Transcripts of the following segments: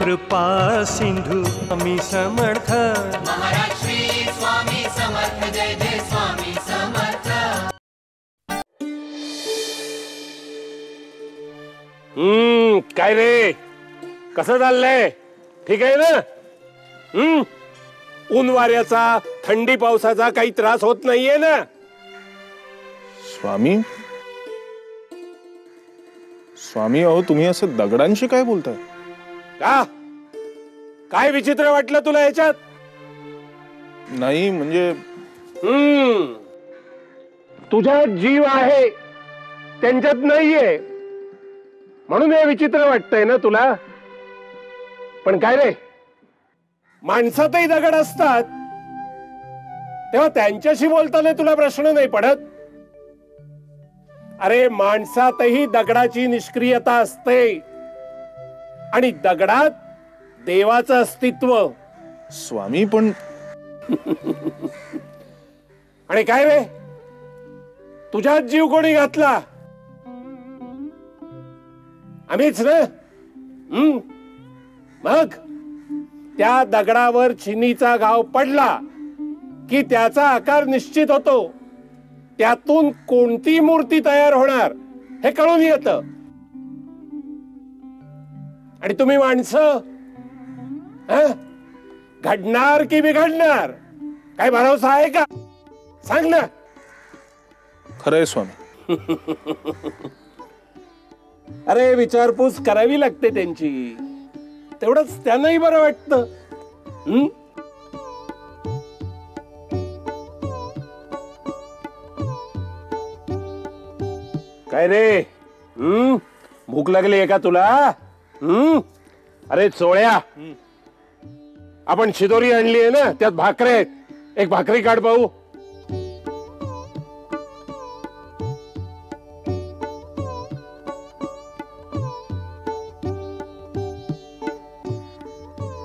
कृपा सिंधू स्वामी समर्थ। महाराज श्री स्वामी समर्थ, जय जय स्वामी समर्थ। काय रे, कसं चाललंय? ठीक आहे ना? ऊन वाऱ्याचा, थंडी पावसाचा काही त्रास होत नाहीये ना? स्वामी स्वामी, अहो तुम्ही असं दगडांशी काय बोलताय? का काय विचित्र वाटलं तुला याच्यात? नाही म्हणजे तुझ्यात जीव आहे, त्यांच्यात नाहीये, म्हणून हे विचित्र वाटतंय ना तुला? पण काय रे, माणसातही दगड असतात, तेव्हा त्यांच्याशी बोलताना तुला प्रश्न नाही पडत? अरे माणसातही दगडाची निष्क्रियता असते आणि दगडात देवाचं अस्तित्व। स्वामी पण आणि काय रे, तुझ्यात जीव कोणी घातला? आम्हीच ना? मग त्या दगडावर चिनीचा घाव पडला की त्याचा आकार निश्चित होतो, त्यातून कोणती मूर्ती तयार होणार हे कळून येतं। आणि तुम्ही माणसं घडणार की बिघडणार काय भरोसा आहे का? सांग ना। खरंय स्वामी। अरे विचारपूस करावी लागते त्यांची, तेवढंच त्यांनाही बरं वाटतं। काय रे, भूक लागली आहे का तुला? अरे चोळ्या, आपण शिदोरी आणली आहे ना, त्यात भाकरे आहेत, एक भाकरी काढ पाहू।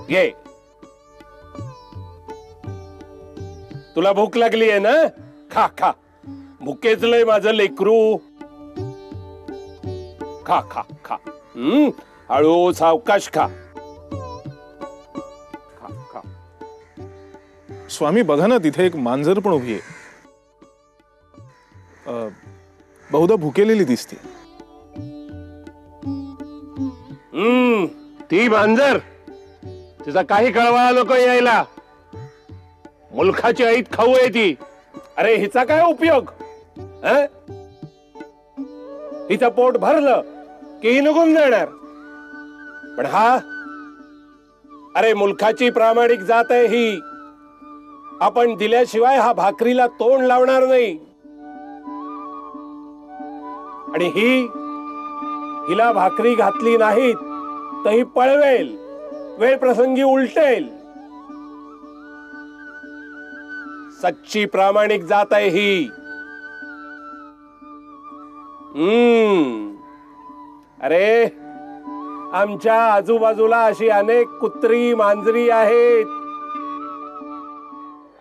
घे, तुला भूक लागली आहे ना? खा खा, भुकेचलंय माझं लेकरू, खा खा खा। हळू सावकाश खा, खा खा। स्वामी बघा ना, तिथे एक मांजर पण उभी आहे, बहुधा भुकेलेली दिसते। ती मांजर, तिचा काही कळवा नको यायला, मुलखाची ऐत खाऊ आहे ती। अरे हिचा काय उपयोग? हिचं पोट भरलं की ही निघून जाणार, पण हा, अरे मुलखाची प्रामाणिक जात आहे ही, आपण दिल्याशिवाय हा भाकरीला तोंड लावणार नाही। आणि हिला भाकरी घातली नाहीत तर ही पळवेल, वेळ प्रसंगी उलटेल। सच्ची प्रामाणिक जात आहे ही। अरे आमच्या आजूबाजूला अशी अनेक कुत्री मांजरी आहेत,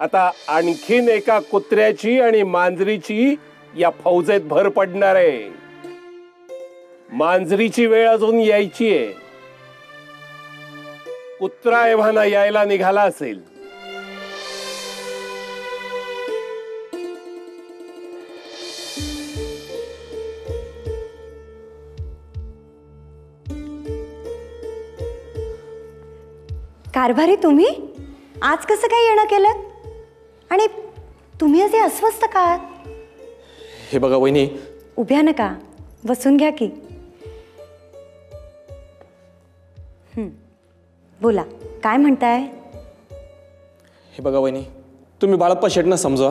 आता आणखीन एका कुत्र्याची आणि मांजरीची या फौजेत भर पडणार आहे। मांजरीची वेळ अजून यायची आहे, कुत्रा एव्हाना यायला निघाला असेल। कारभारी, तुम्ही आज कसं काय येणं केलं? आणि तुम्ही असे अस्वस्थ का आहात? हे बघा वहिनी, उभ्या नका, बसून घ्या की। बोला, काय म्हणताय? हे बघा वहिनी, तुम्ही बाळप्पा शेटना समजा।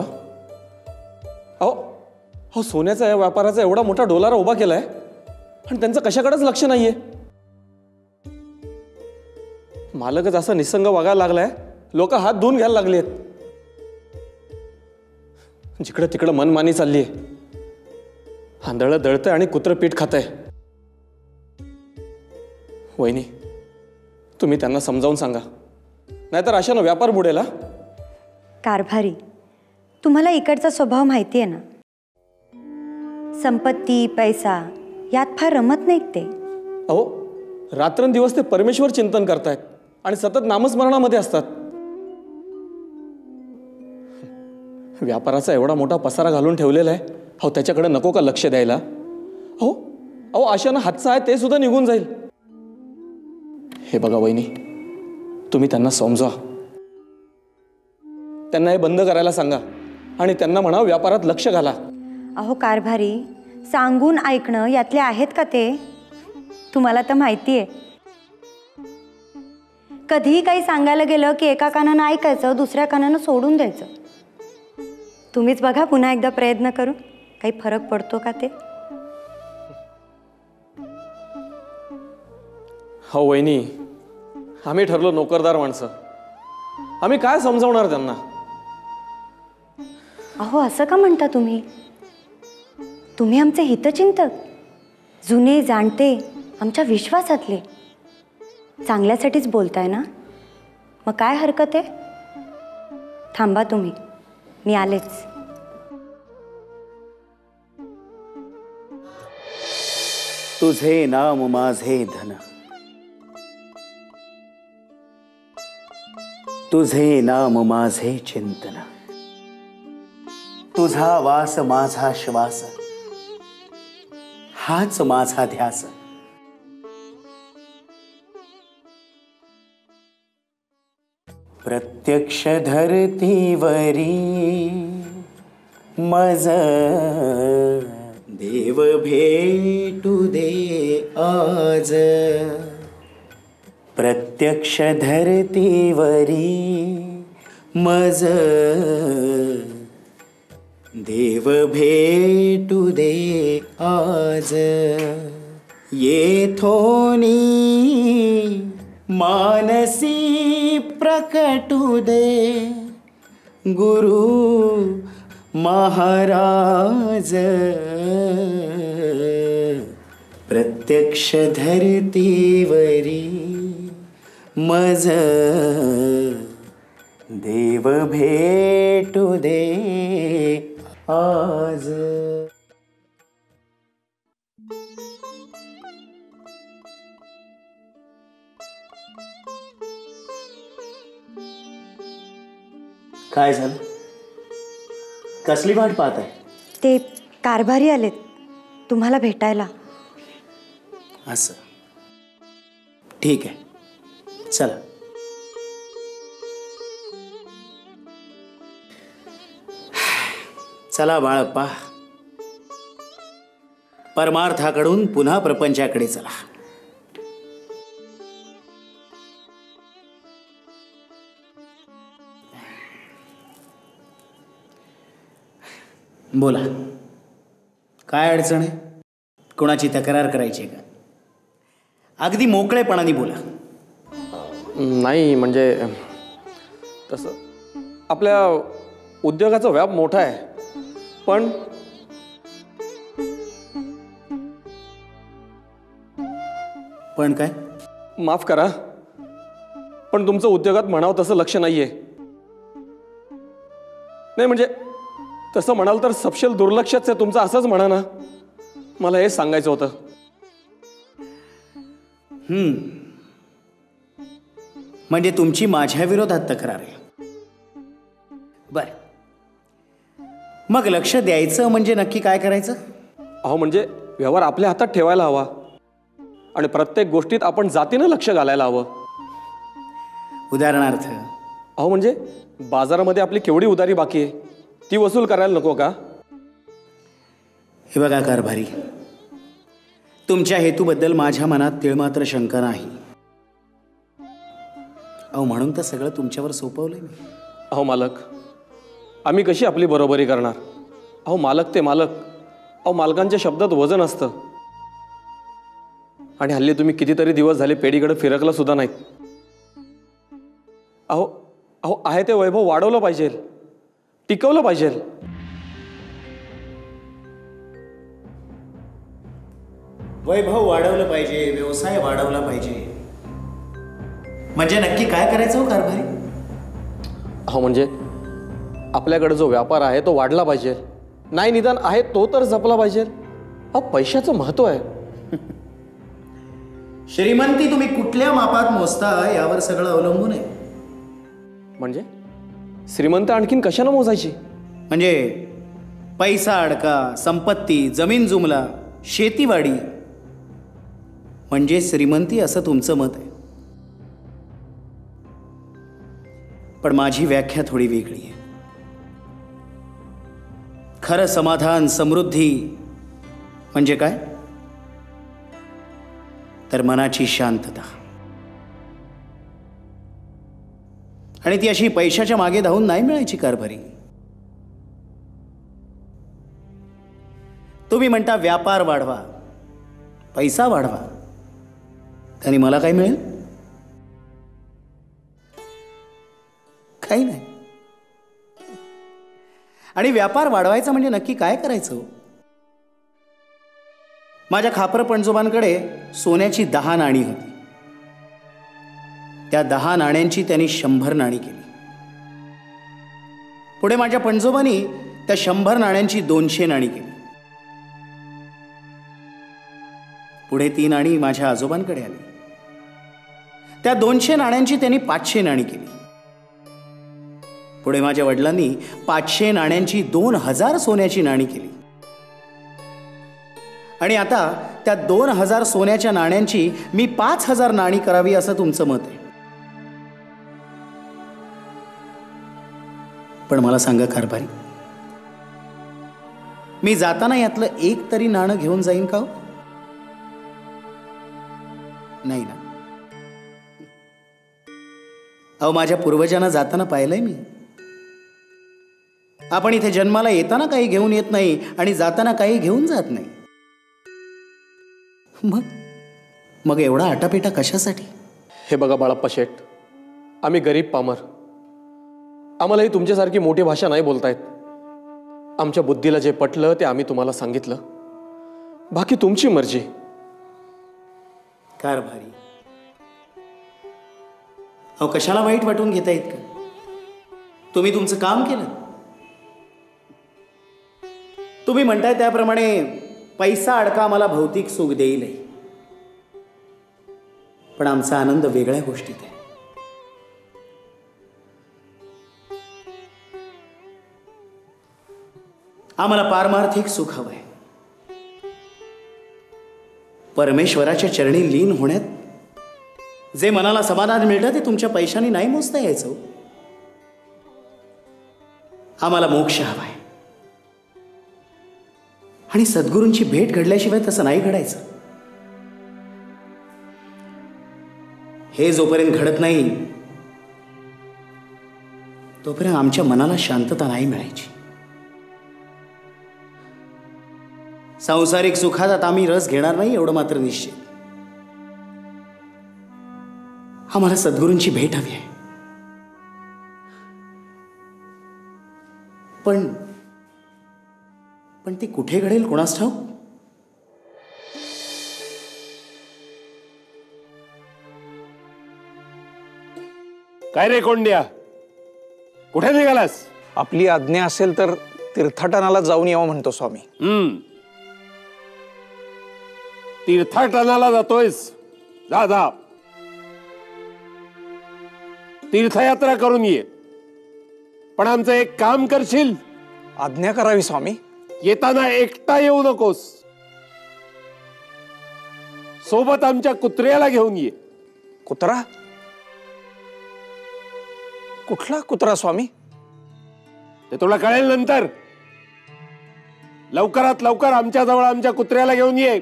अहो सोन्याचा या व्यापाराचा एवढा मोठा डोलारा उभा केलाय आणि त्यांचं कशाकडेच लक्ष नाहीये। मालकच असा निसंग वागायला लागलाय, लोक हात धुवून घ्यायला लागलेत, जिकडं तिकडं मनमानी चाललीये, आंधळ दळतंय आणि कुत्र पीठ खातंय। वहिनी, तुम्ही त्यांना समजावून सांगा, नाहीतर अशानं व्यापार बुडेल। कारभारी, तुम्हाला इकडचा स्वभाव माहिती आहे ना, संपत्ती पैसा यात फार रमत नाहीत ते। रात्रंदिवस ते परमेश्वर चिंतन करतायत आणि सतत नामस्मरणामध्ये असतात. व्यापाराचा एवढा मोठा पसारा घालून ठेवलेला आहे, अहो त्याच्याकडे नको का लक्ष द्यायला? अहो अहो आशानं हातचं आहे ते सुद्धा निघून जाईल. हे बघा वहिनी, तुम्ही त्यांना समजा, त्यांना हे बंद करायला सांगा आणि त्यांना म्हणा व्यापारात लक्ष घाला. अहो कारभारी, सांगून ऐकणं यातले आहेत का ते? तुम्हाला तर माहिती आहे, कधीही काही सांगायला गेलं की एका कानानं ऐकायचं, दुसऱ्या कानानं सोडून द्यायचं. तुम्हीच बघा पुन्हा एकदा प्रयत्न करून काही फरक पडतो का ते. हो वहिनी, आम्ही ठरलो नोकरदार माणसं, आम्ही काय समजावणार त्यांना? अहो असं का म्हणता तुम्ही? तुम्ही आमचे हितचिंतक, जुने जाणते, आमच्या विश्वासातले, चांगल्यासाठीच बोलताय ना, मग काय हरकत आहे? थांबा तुम्ही, मी आलेच. तुझे नाम माझे धन, तुझे नाम माझे चिंतन, तुझा वास माझा श्वास, हाच माझा ध्यास. प्रत्यक्ष धरतीवरी मज देव भेटू दे आज. प्रत्यक्ष धरतीवरी मज देव भेटू दे आज. येथोनी मानसी प्रकटू दे गुरु महाराज. प्रत्यक्ष धरतीवरी मज देव भेटू दे आज. काय झालं? कसली वाट पाहत आहे? ते कारभारी आलेत तुम्हाला भेटायला. असं, ठीक आहे, चला. चला बाळप्पा, परमार्थाकडून पुन्हा प्रपंचाकडे चला. बोला, काय अडचण आहे? कोणाची तक्रार करायची का? अगदी मोकळेपणाने बोला. नाही म्हणजे तसं आपल्या उद्योगाचा व्याप मोठा आहे, पण काय? माफ करा, पण तुमचं उद्योगात म्हणावं तसं लक्ष नाहीये. नाही म्हणजे तसं म्हणाल तर सपशेल दुर्लक्षच आहे तुमचं, असंच म्हणा ना. मला हेच सांगायचं होतं. म्हणजे तुमची माझ्या विरोधात तक्रार आहे? बर, मग लक्ष द्यायचं म्हणजे नक्की काय करायचं? अहो म्हणजे व्यवहार आपल्या हातात ठेवायला हवा आणि प्रत्येक गोष्टीत आपण जातीनं लक्ष घालायला हवं. उदाहरणार्थ? अहो म्हणजे बाजारामध्ये आपली केवढी उधारी बाकी आहे ती वसूल करायला नको का? हे बघा कारभारी, तुमच्या हेतूबद्दल माझ्या मनात तिळमात्र शंका नाही. अहो म्हणून तर सगळं तुमच्यावर सोपवलंय मी. अहो मालक, आम्ही कशी आपली बरोबरी करणार? अहो मालक ते मालक, अहो मालकांच्या शब्दात वजन असतं. आणि हल्ली तुम्ही कितीतरी दिवस झाले पेढीकडे फिरकला सुद्धा नाहीत. अहो अहो आहे ते वैभव वाढवलं पाहिजे, टिकवलं पाहिजे. वैभव वाढवलं पाहिजे, व्यवसाय वाढवला पाहिजे, म्हणजे नक्की काय करायचं हो कारभारी? अहो म्हणजे आपल्याकडे जो व्यापार आहे तो वाढला पाहिजे, नाही निदान आहे तो तर जपला पाहिजे. अहो पैशाचं महत्व आहे. श्रीमंती तुम्ही कुठल्या मापात मोजता यावर सगळं अवलंबून आहे. म्हणजे श्रीमंत आणखीन कशानं मोजायची? म्हणजे पैसा अडका, संपत्ती, जमीन जुमला, शेतीवाडी म्हणजे श्रीमंती असं तुमचं मत आहे. पण माझी व्याख्या थोडी वेगळी आहे. खरं समाधान, समृद्धी म्हणजे काय? तर मनाची शांतता. आणि ती अशी पैशाच्या मागे धावून नाही मिळायची कारभारी. तुम्ही म्हणता व्यापार वाढवा, पैसा वाढवा, आणि मला काय मिळेल? काही नाही. आणि व्यापार वाढवायचा म्हणजे नक्की काय करायचं? माझ्या खापर पणजोबांकडे सोन्याची 10 नाणी होती. त्या 10 नाण्यांची त्यांनी 100 नाणी केली. पुढे माझ्या पणजोबांनी त्या 100 नाण्यांची 200 नाणी केली. पुढे ती नाणी माझ्या आजोबांकडे आली. त्या 200 नाण्यांची त्यांनी 500 नाणी केली. पुढे माझ्या वडिलांनी 500 नाण्यांची 2000 सोन्याची नाणी केली. आणि आता त्या 2000 सोन्याच्या नाण्यांची मी 5000 नाणी करावी असं तुमचं मत आहे. पण मला सांगा कारभारी, मी जाताना यातलं एक तरी नाणं घेऊन जाईन का? नाही ना. अहो, माझ्या पूर्वजांना जाताना पाहिलंय मी. आपण इथे जन्माला येताना काही घेऊन येत नाही आणि जाताना काही घेऊन जात नाही. मग एवढा आटापिटा कशासाठी? हे बघा बाळाप्पा शेठ, आम्ही गरीब पामर. आम्हालाही तुमच्यासारखी मोठी भाषा नाही बोलतायत. आमच्या बुद्धीला जे पटलं ते आम्ही तुम्हाला सांगितलं. बाकी तुमची मर्जी. कारभारी, अहो कशाला वाईट वाटून घेता येत का? तुम्ही तुमचं काम केलं. तुम्ही म्हणताय त्याप्रमाणे पैसा अडका मला भौतिक सुख देईल, पण आमचा आनंद वेगळ्या गोष्टीत आहे. आम्हाला पारमार्थिक सुख हवंय. परमेश्वराच्या चरणी लीन होण्यात जे मनाला समाधान मिळतं ते तुमच्या पैशाने नाही मोजता यायचं. आम्हाला मोक्ष हवाय. आणि सद्गुरूंची भेट घडल्याशिवाय तसं नाही घडायचं. हे जोपर्यंत घडत नाही तोपर्यंत आमच्या मनाला शांतता नाही मिळायची. सांसारिक सुखात आम्ही रस घेणार नाही एवढं मात्र निश्चित. आम्हाला सद्गुरूंची भेट हवी आहे. पण ती कुठे घडेल कोणास ठाऊक? काय रे कोंड्या, कुठे निघालास? आपली आज्ञा असेल तर तीर्थाटनाला जाऊन यावं म्हणतो स्वामी. तीर्थाटनाला जातोयस? जा जा, तीर्थयात्रा करून ये. पण आमचं एक काम करशील? आज्ञा करावी स्वामी. येताना एकटा येऊ नकोस. सोबत आमच्या कुत्र्याला घेऊन ये. कुत्रा? कुठला कुत्रा स्वामी? ते तुला कळेल नंतर. लवकरात लवकर आमच्या जवळ आमच्या कुत्र्याला घेऊन ये.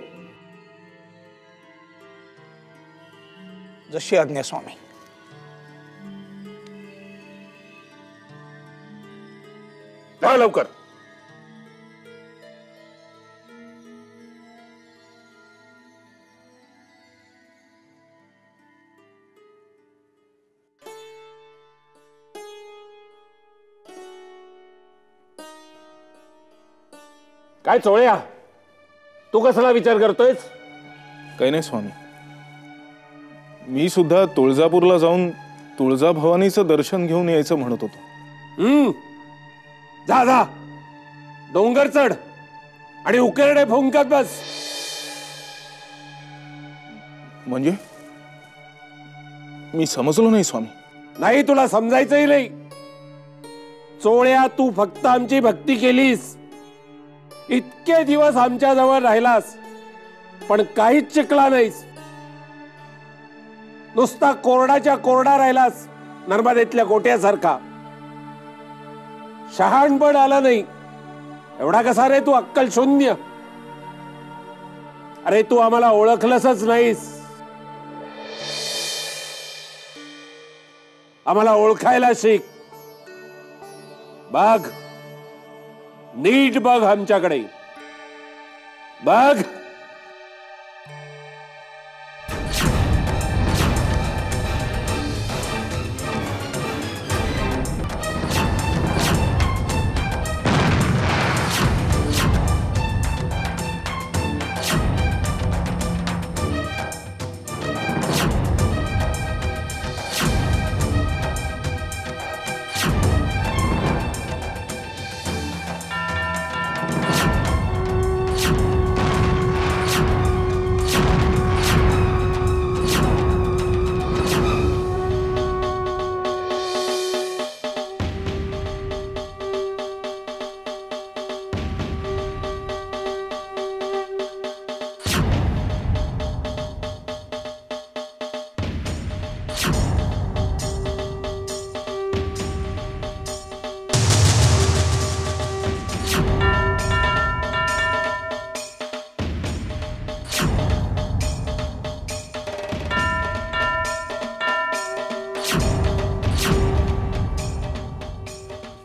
जशी आज्ञा स्वामी. जा लवकर. काय चोळ्या, तू कसला विचार करतोयस? काही नाही स्वामी. मी सुद्धा तुळजापूरला जाऊन तुळजाभवानीचं दर्शन घेऊन यायचं म्हणत होतो. जा जा, डोंगर चढ आणि उकेरडे फुंकत बस. म्हणजे मी समजलो नाही स्वामी. नाही तुला समजायचंही नाही. चोळ्या, तू फक्त आमची भक्ती केलीस, इतके दिवस आमच्या जवळ राहिलास, पण काहीच शिकला नाहीस. नुसता कोरडाच्या कोरडा राहिलास, नर्मदेतल्या गोट्यासारखा. शहाणपण आला नाही. एवढा कसा रे तू अक्कल शून्य? अरे तू आम्हाला ओळखलंसच नाहीस. आम्हाला ओळखायला शिक. बघ, नीट बघ आमच्याकडे बघ.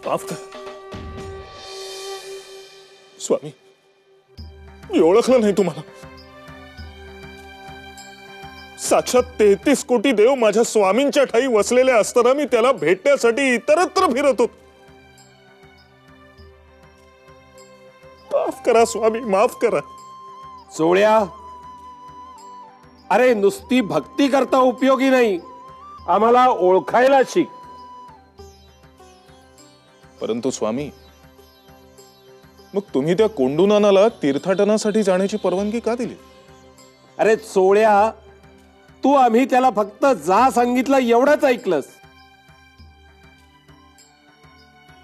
माफ कर स्वामी, मी ओळखलं नाही तुम्हाला. साक्षात 33 कोटी देव माझ्या स्वामींच्या ठाई वसलेले असताना मी त्याला भेटण्यासाठी इतरत्र फिरत होतो. माफ करा स्वामी, माफ करा. चोळ्या, अरे नुसती भक्ती करता उपयोगी नाही, आम्हाला ओळखायला शिक. परंतु स्वामी, मग तुम्ही त्या कोंडूनानाला तीर्थाटनासाठी जाण्याची परवानगी का दिली? अरे चोळ्या, तू आम्ही त्याला फक्त जा सांगितलं एवढंच ऐकलंस.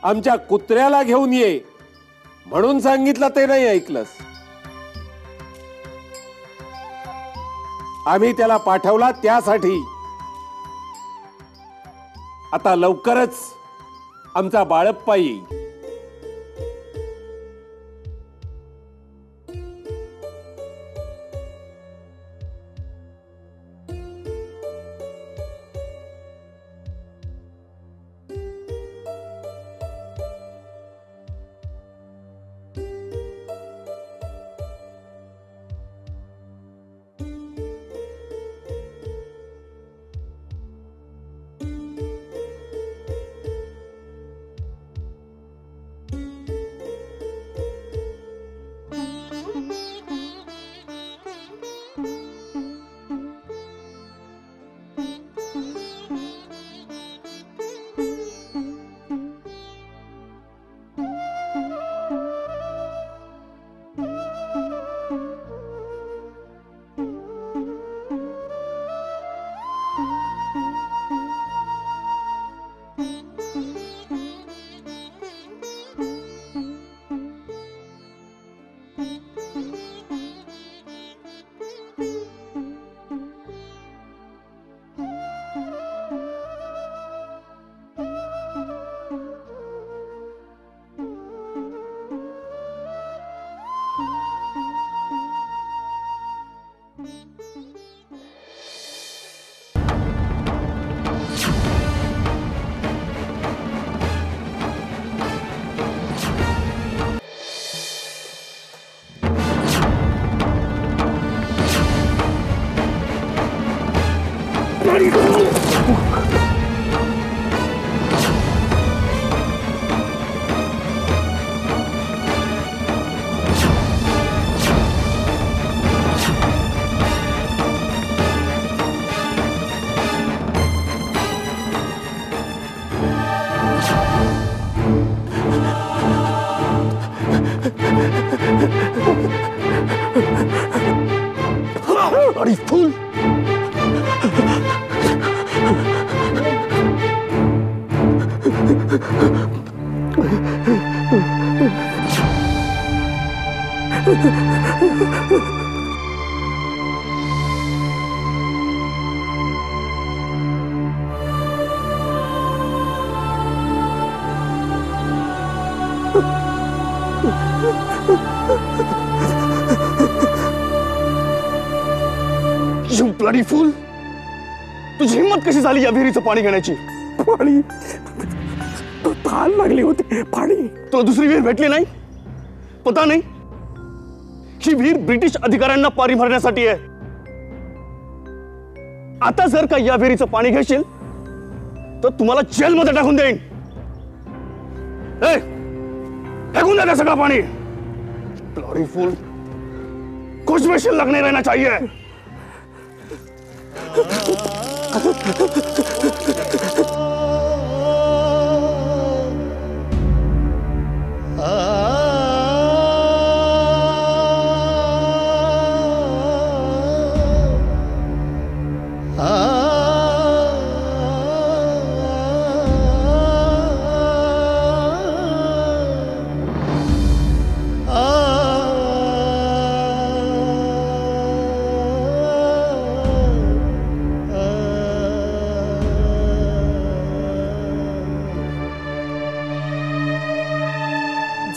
आमच्या कुत्र्याला घेऊन ये म्हणून सांगितलं ते नाही ऐकलंस. आम्ही त्याला पाठवला त्यासाठी. आता लवकरच आमचा बाळप्पा येईल. आणि फुल You bloody fool! तुझी हिंमत कशी झाली या विहिरीचं पाणी घेण्याची? पाणी तहान लागली होती. पाणी तुला दुसरी विहीर भेटली नाही? पता नाही ही विहीर ब्रिटिश अधिकाऱ्यांना पाणी भरण्यासाठी आहे. आता जर का या विहिरीचं पाणी घेशील तर तुम्हाला जेलमध्ये टाकून देईन. फेकून द्या सगळं पाणी. ब्लडी फूल, कुछ भी शिल्लक नहीं रहना चाहिए.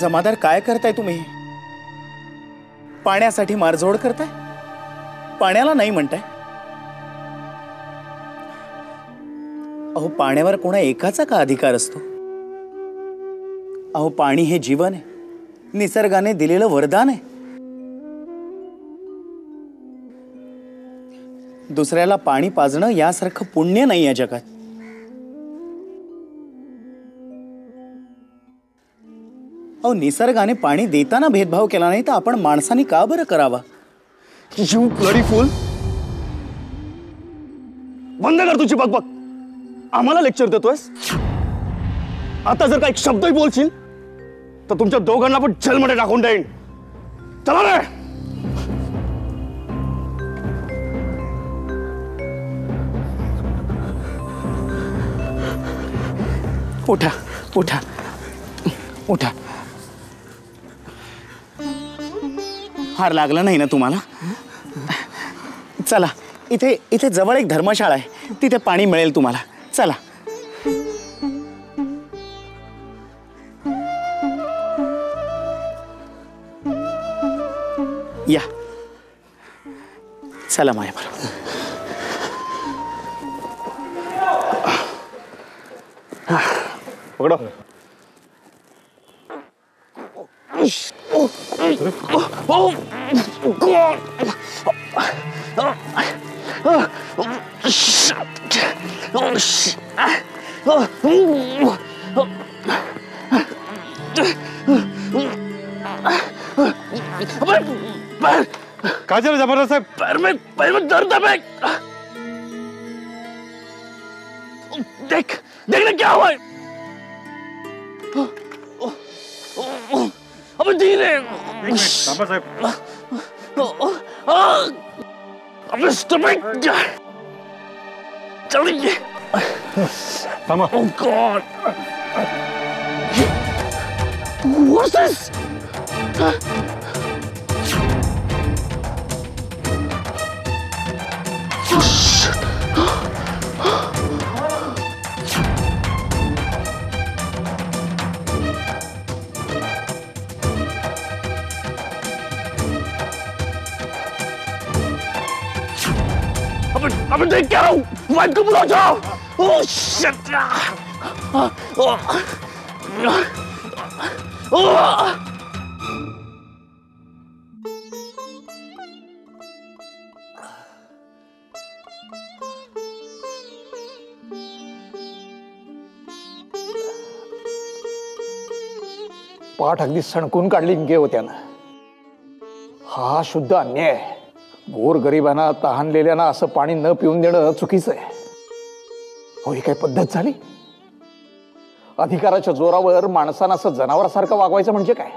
जमादार, काय करताय तुम्ही? पाण्यासाठी मारझोड करताय? पाण्याला नाही म्हणताय? अहो, पाण्यावर कोणा एकाचा का अधिकार असतो? अहो, पाणी हे जीवन आहे, निसर्गाने दिलेलं वरदान आहे. दुसऱ्याला पाणी पाजणं यासारखं पुण्य नाही या जगात. अहो, निसर्गाने पाणी देताना भेदभाव केला नाही तर आपण माणसांनी का बरं करावा? You bloody fool! बंद कर तुझी बकबक. आम्हाला लेक्चर देतोयस? आता जर का एक शब्दही बोलशील तर तुमच्या दोघांना पण जेलमध्ये टाकून देईन. चला रे. उठा उठा उठा. हार लागला नाही ना तुम्हाला? चला, इथे इथे जवळ एक धर्मशाळा आहे, तिथे पाणी मिळेल तुम्हाला. चला. या, चला माझ्याबरोबर. पकडो. काय झालं जबरदस्त साहेब? पैर में दर्द है भाई. देख देखने क्या हुआ है. अबे धीरे. साहेब, अबे स्टूपिड. चलिए. थांबा. Oh God. What's this? अबे देख क्या रहा हूँ. वाइफ को बुलाओ जाओ. Oh shit. पाठ अगदी सणकून काढली गे होत्यानं. हा शुद्ध अन्याय आहे. गोर गरिबांना, तहानलेल्यांना असं पाणी न पिऊन देणं चुकीचं आहे. हो, ही काय पद्धत झाली? अधिकाराच्या जोरावर माणसांना असं जनावरासारखं वागवायचं म्हणजे काय?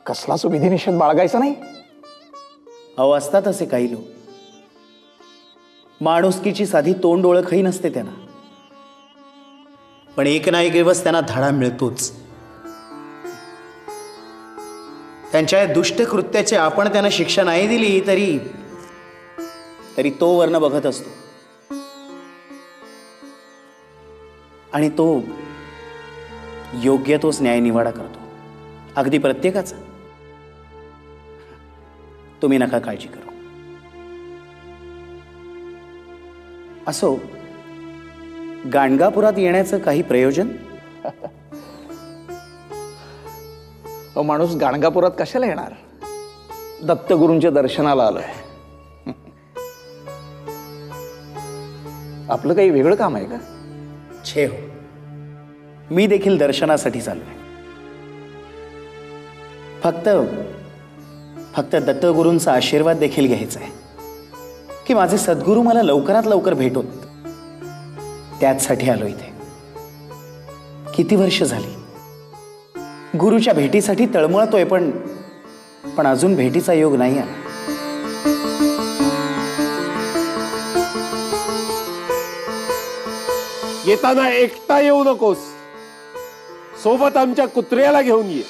कसलाच विधिनिषेध बाळगायचा नाही? अहो, असतात असे काही लोक. माणुसकीची साधी तोंड ओळखही नसते त्यांना. पण एक ना एक दिवस त्यांना धडा मिळतोच. त्यांच्या दुष्ट कृत्याचे आपण त्यांना शिक्षा नाही दिली तरी तरी तो वर्ण बघत असतो आणि तो योग्य तोच न्याय निवाडा करतो, अगदी प्रत्येकाचा. तुम्ही नका काळजी करू. असो, गाणगापुरात येण्याचं काही प्रयोजन? माणूस गाणगापुरात कशाला येणार? दत्तगुरूंच्या दर्शनाला आलोय. आपलं काही वेगळं काम आहे का? छे हो, मी देखील दर्शनासाठी चाललोय. फक्त दत्तगुरूंचा आशीर्वाद देखील घ्यायचा आहे की माझे सद्गुरू मला लवकरात लवकर भेटोत. त्याचसाठी आलो इथे. किती वर्ष झाली गुरुच्या भेटीसाठी तळमळतोय, पण अजून भेटीचा योग नाही आला. येताना एकटा येऊ नकोस, सोबत आमच्या कुत्र्याला घेऊन ये.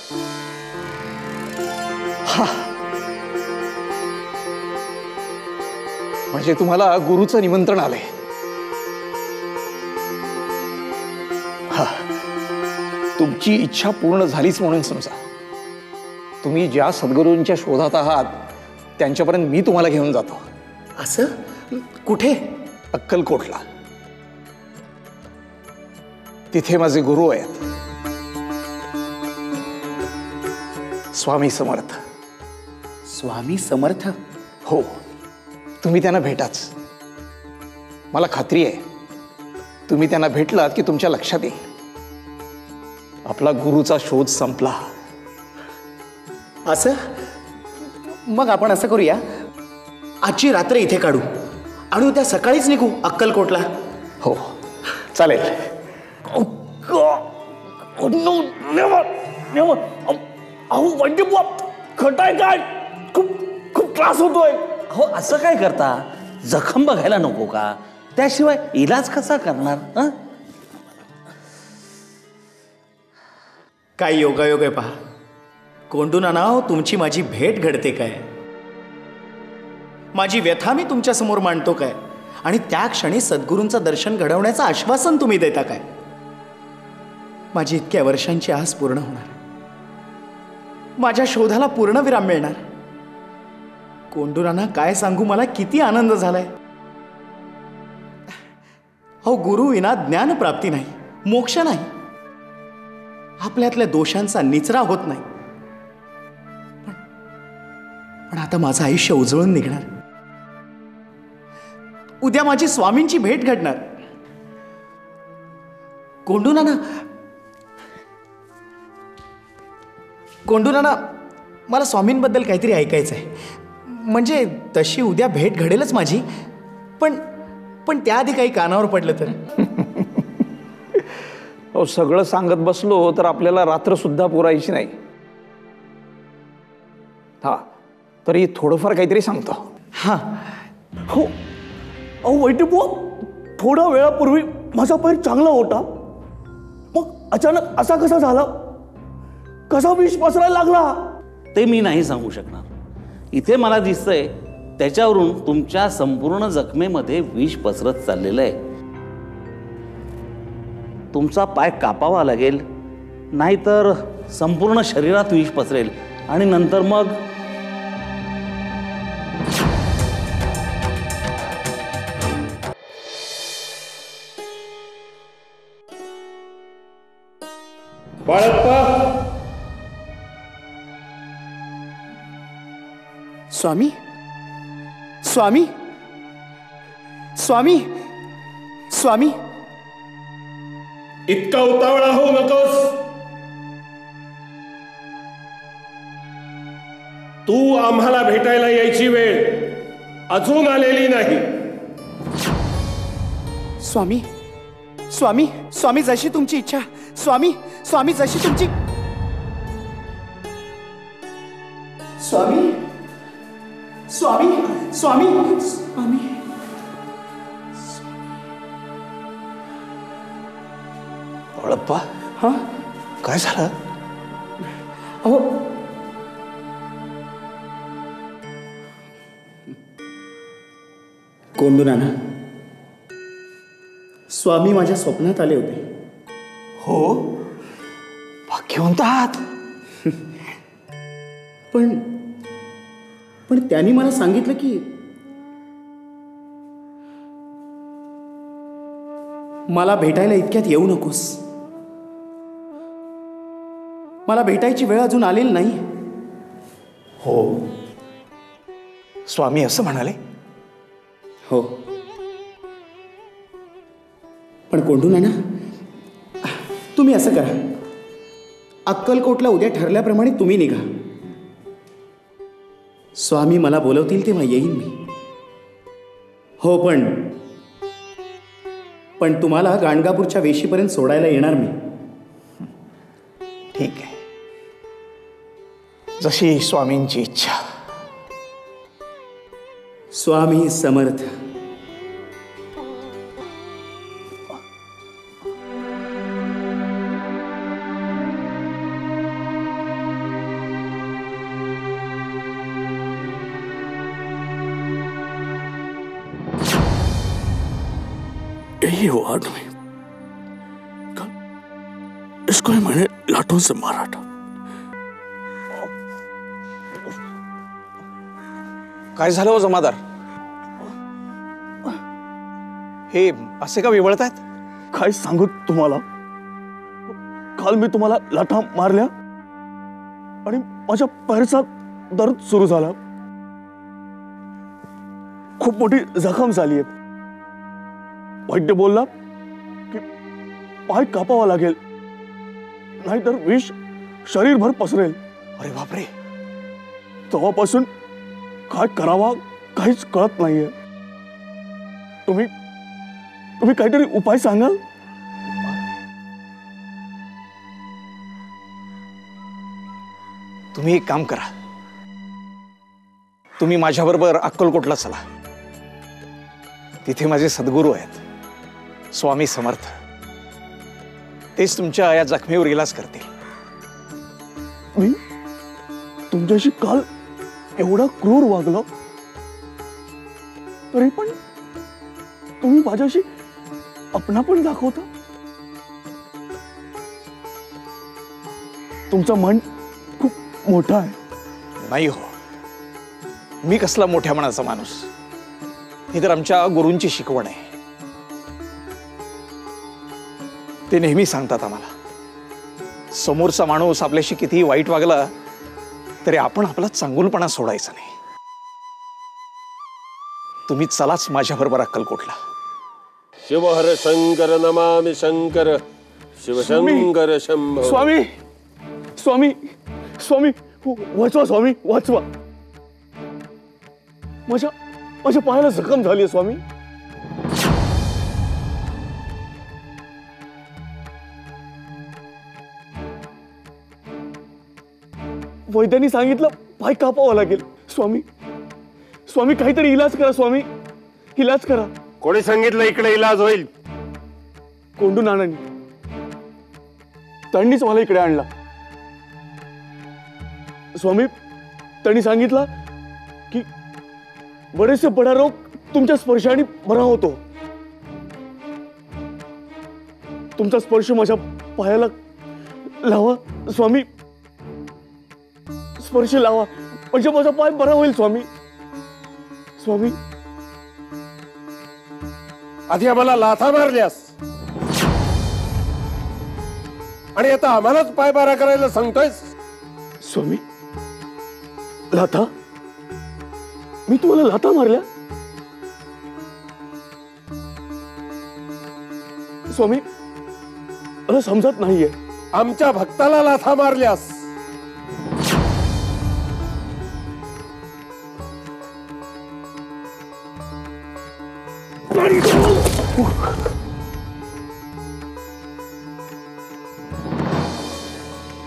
म्हणजे तुम्हाला गुरुचं निमंत्रण आलंय? तुमची इच्छा पूर्ण झालीच म्हणून समजा. तुम्ही ज्या सद्गुरूंच्या शोधात आहात त्यांच्यापर्यंत मी तुम्हाला घेऊन जातो. असं? कुठे? अक्कलकोटला. तिथे माझे गुरु आहेत, स्वामी समर्थ. स्वामी समर्थ? हो, तुम्ही त्यांना भेटाच. मला खात्री आहे तुम्ही त्यांना भेटलात की तुमच्या लक्षात येईल आपला गुरुचा शोध संपला. असं? मग आपण असं करूया, आजची रात्र इथे काढू आणि उद्या सकाळीच निघू अक्कलकोटला. हो चालेल. खटाय काय? खूप खूप त्रास होतोय. हो, असं काय करता? जखम बघायला नको का? त्याशिवाय इलाज कसा करणार? काय योगायोग आहे पहा. कोंडूनाना, तुमची माझी भेट घडते काय? माझी व्यथा मी तुमच्या समोर मांडतो काय? आणि त्या क्षणी सद्गुरूंचं दर्शन घडवण्याचं आश्वासन तुम्ही देता काय? माझी इतक्या वर्षांची आस पूर्ण होणार, माझ्या शोधाला पूर्ण विराम मिळणार. कोंडूनाना, काय सांगू, मला किती आनंद झालाय. हो, गुरु विना ज्ञान प्राप्ती नाही, मोक्ष नाही, आपल्यातल्या दोषांचा निचरा होत नाही. पण आता माझं आयुष्य उजळून निघणार. उद्या माझी स्वामींची भेट घडणार. कोंडूनाना, मला स्वामींबद्दल काहीतरी ऐकायचं आहे. म्हणजे तशी उद्या भेट घडेलच माझी, पण त्याआधी काही कानावर पडलं तर? हो, सगळं सांगत बसलो तर आपल्याला रात्र सुद्धा पुरायची नाही. हा, तरी थोडंफार काहीतरी सांगतो. हा. हो, अहो वैद्यबुवा, थोड्या वेळापूर्वी माझा पैर चांगला होता, मग अचानक असा कसा झाला? कसा विष पसरायला लागला? ते मी नाही सांगू शकणार. इथे मला दिसतंय त्याच्यावरून तुमच्या संपूर्ण जखमेमध्ये विष पसरत चाललेलं आहे. तुमचा पाय कापावा लागेल, नाहीतर संपूर्ण शरीरात विष पसरेल आणि नंतर मग बाळप्पा. स्वामी, स्वामी, स्वामी, स्वामी. इतका उतावळा होऊ नकोस. तू आम्हाला भेटायला यायची वेळ अजून आलेली नाही. स्वामी, स्वामी, स्वामी, जशी तुमची इच्छा. स्वामी, स्वामी, जशी तुमची. स्वामी, स्वामी, स्वामी, स्वामी. आप्पा हा काय झालं? अहो कोंडू नाना, स्वामी माझ्या स्वप्नात आले होते. हो, भाग्यवंत आहात. पण त्यांनी मला सांगितलं की मला भेटायला इतक्यात येऊ नकोस. मला भेटायची वेळ अजून आलेली नाही. हो, स्वामी असं म्हणाले? हो, पण कोंडू नाना, तुम्ही असं करा, अक्कलकोटला उद्या ठरल्याप्रमाणे तुम्ही निघा. स्वामी मला बोलवतील तेव्हा येईन मी. हो, पण तुम्हाला गाणगापूरच्या वेशीपर्यंत सोडायला येणार मी. ठीक आहे, जशी स्वामींची इच्छा. स्वामी समर्थ. यही हुआ आदमी, इसको ही मैंने लाठों से मारा था. काय झालं हो जमादार? हे असे का विवळतायत? काय सांगू तुम्हाला, काल मी तुम्हाला लाठा मारल्या आणि माझ्या पायाचा दर्द सुरू झाला. खूप मोठी जखम झाली आहे. वैद्य बोलला की पाय कापावा लागेल, नाहीतर विष शरीरभर पसरेल. अरे बापरे, तेव्हापासून काय करावा काहीच कळत नाहीये. तुम्ही काहीतरी उपाय सांगाल? तुम्ही एक काम करा, तुम्ही माझ्याबरोबर अक्कलकोटला चला. तिथे माझे सद्गुरू आहेत, स्वामी समर्थ. तेच तुमच्या या जखमेवर इलाज करतील. मी तुमच्याशी काल एवढा क्रूर वागलो, तरी पण तुम्ही माझ्याशी अपनापण दाखवता. तुमचं मन खूप मोठं आहे. नाही हो, मी कसला मोठ्या मनाचा माणूस. ही तर आमच्या गुरूंची शिकवण आहे. ते नेहमी सांगतात आम्हाला, समोरचा माणूस आपल्याशी कितीही वाईट वागला तरी आपण आपला चांगुलपणा सोडायचा नाही. तुम्ही चलाच माझ्याबरोबर अक्कलकोटला. शिवहर शंकर नमामि शंकर, शिवशंकर शंभो. स्वामी स्वामी स्वामी वाचवा, स्वामी वाचवा. माझ्या पायाला जखम झाली आहे स्वामी. वैद्यांनी सांगितलं पाय कापावा लागेल. स्वामी काहीतरी इलाज करा. स्वामी इलाज करा. कोणी सांगितलं इकडे इलाज होईल? कोंडू नानांनी, त्यांनीच मला इकडे आणला. स्वामी, त्यांनी सांगितलं की बरेचसे बडा रोग तुमच्या स्पर्शाने बरा होतो. तुमचा स्पर्श माझ्या पायाला लावा स्वामी. स्पर्श लावा म्हणजे माझा पाय बरा होईल स्वामी. स्वामी, आधी आम्हाला लाथा मारल्यास आणि आता आम्हालाच पाय बारा करायला सांगतोयस? स्वामी, लाथा? मी तुम्हाला लाथा मारल्या? स्वामी, मला समजत नाहीये. आमच्या भक्ताला लाथा मारल्यास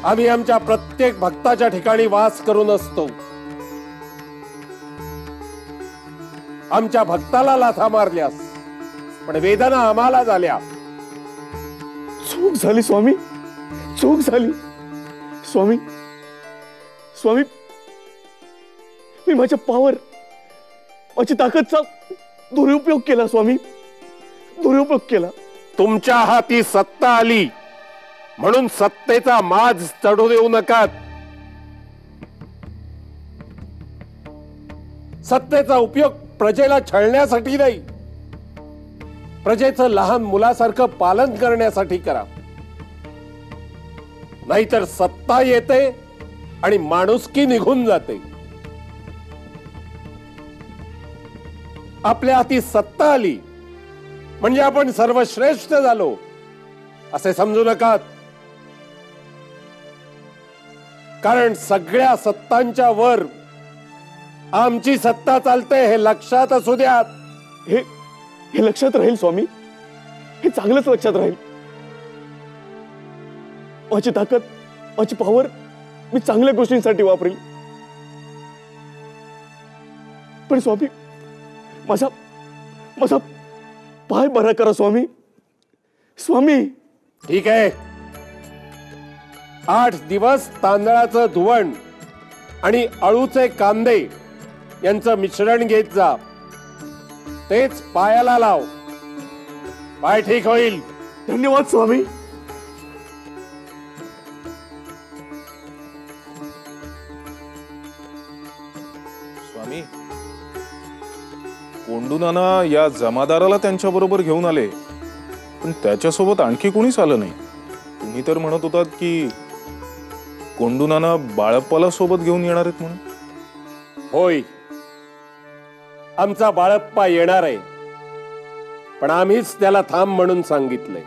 आम्ही आमच्या प्रत्येक भक्ताच्या ठिकाणी वास करून असतो. आमच्या भक्ताला लाथा मारल्यास पण वेदना आम्हाला झाल्या. चूक झाली स्वामी, चूक झाली स्वामी. स्वामी, मी माझ्या पावर, माझी ताकदचा दुरुपयोग केला स्वामी, दुरुपयोग केला. तुमच्या हाती सत्ता आली म्हणून सत्तेचा माज चढू देऊ नका. सत्तेचा उपयोग प्रजेला छळण्यासाठी नाही, प्रजेचं लहान मुलासारखं पालन करण्यासाठी करा. नाहीतर सत्ता येते आणि माणुसकी निघून जाते. आपल्या हाती सत्ता आली म्हणजे आपण सर्वश्रेष्ठ झालो असे समजू नका. कारण सगळ्या सत्तांच्या वर आमची सत्ता चालते हे लक्षात असू द्या. हे लक्षात राहील स्वामी, हे चांगलंच लक्षात राहील. माझी ताकद, माझी पॉवर मी चांगल्या गोष्टींसाठी वापरेल. पण स्वामी, माझा माझा पाय बरा करा स्वामी. स्वामी, ठीक आहे. 8 दिवस तांदळाचं धुवण आणि अळूचे कांदे यांचं मिश्रण घेत जा. तेच पायाला लाव, पाय ठीक होईल. धन्यवाद स्वामी. स्वामी, कोंडूनाना या जमादाराला त्यांच्या बरोबर घेऊन आले, पण त्याच्यासोबत आणखी कोणीच आलं नाही. तुम्ही तर म्हणत होतात की कोंडूनाना बाळप्पाला सोबत घेऊन येणार आहेत म्हणून. होय, आमचा बाळप्पा येणार आहे, पण आम्हीच त्याला थांब म्हणून सांगितलंय.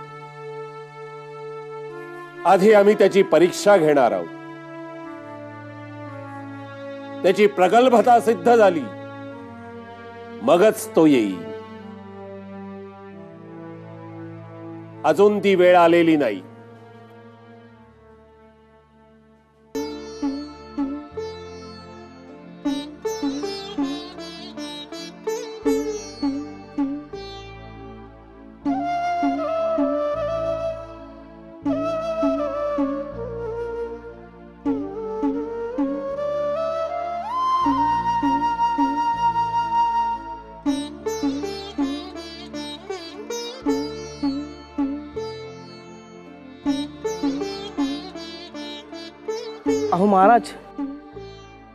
आधी आम्ही त्याची परीक्षा घेणार आहोत. त्याची प्रगल्भता सिद्ध झाली मगच तो येईल. अजून ती वेळ आलेली नाही. अहो महाराज,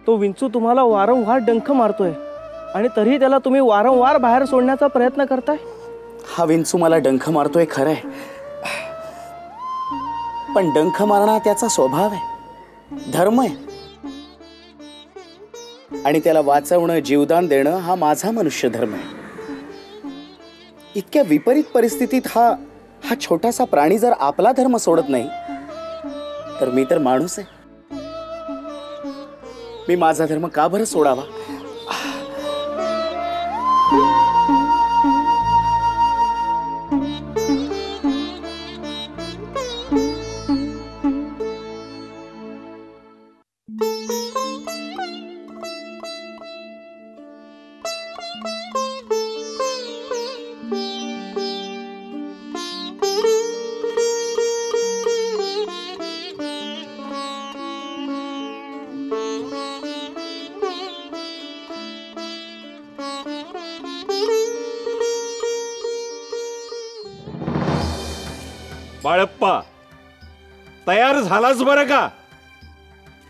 तो विंचू तुम्हाला वारंवार डंख मारतोय आणि तरीही त्याला तुम्ही वारंवार बाहेर सोडण्याचा प्रयत्न करताय. हा विंचू मला डंख मारतोय खरंय, पण डंख मारणं त्याचा स्वभाव आहे, धर्म आहे. आणि त्याला वाचवणं, जीवदान देणं हा माझा मनुष्य धर्म आहे. इतक्या विपरीत परिस्थितीत हा छोटासा प्राणी जर आपला धर्म सोडत नाही तर मी तर माणूस आहे. मी माझा धर्म का बरं सोडावा? बाळप्पा, तयार झालास बरं का?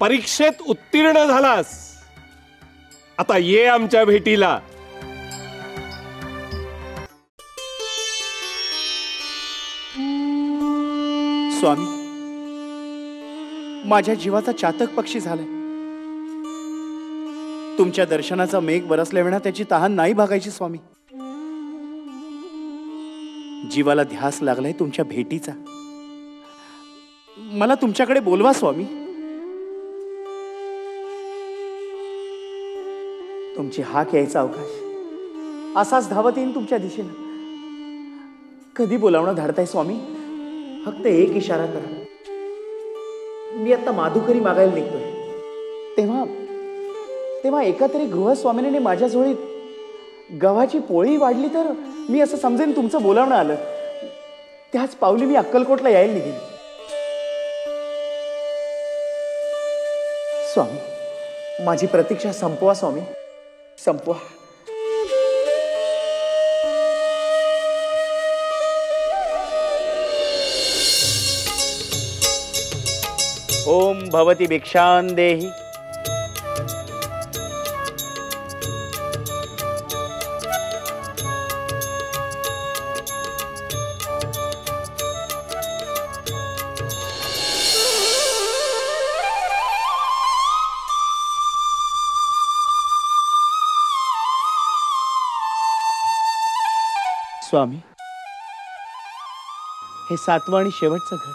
परीक्षेत उत्तीर्ण झालास. आता ये आमच्या भेटीला. स्वामी, माझ्या जीवाचा चातक पक्षी झालाय. तुमच्या दर्शनाचा मेघ बरसल्याविना त्याची तहान नाही भागायची स्वामी. जीवाला ध्यास लागलाय तुमच्या भेटीचा. मला तुमच्याकडे बोलवा स्वामी. तुमची हाक यायचा अवकाश असाच धावत येईन तुमच्या दिशेनं. कधी बोलावणं धाडताय स्वामी? फक्त एक इशारा करा. मी आता माधुकरी मागायला निघतोय. तेव्हा एका तरी गृहस्वामिनीने माझ्या झोळीत गव्हाची पोळी वाढली तर मी असं समजेन तुमचं बोलावणं आलं. त्याच पावली मी अक्कलकोटला यायला निघेन. स्वामी, माझी प्रतीक्षा संपवा स्वामी, संपवा. ओम भवती भिक्षां देहि. स्वामी, हे 7वं आणि शेवटचं घर.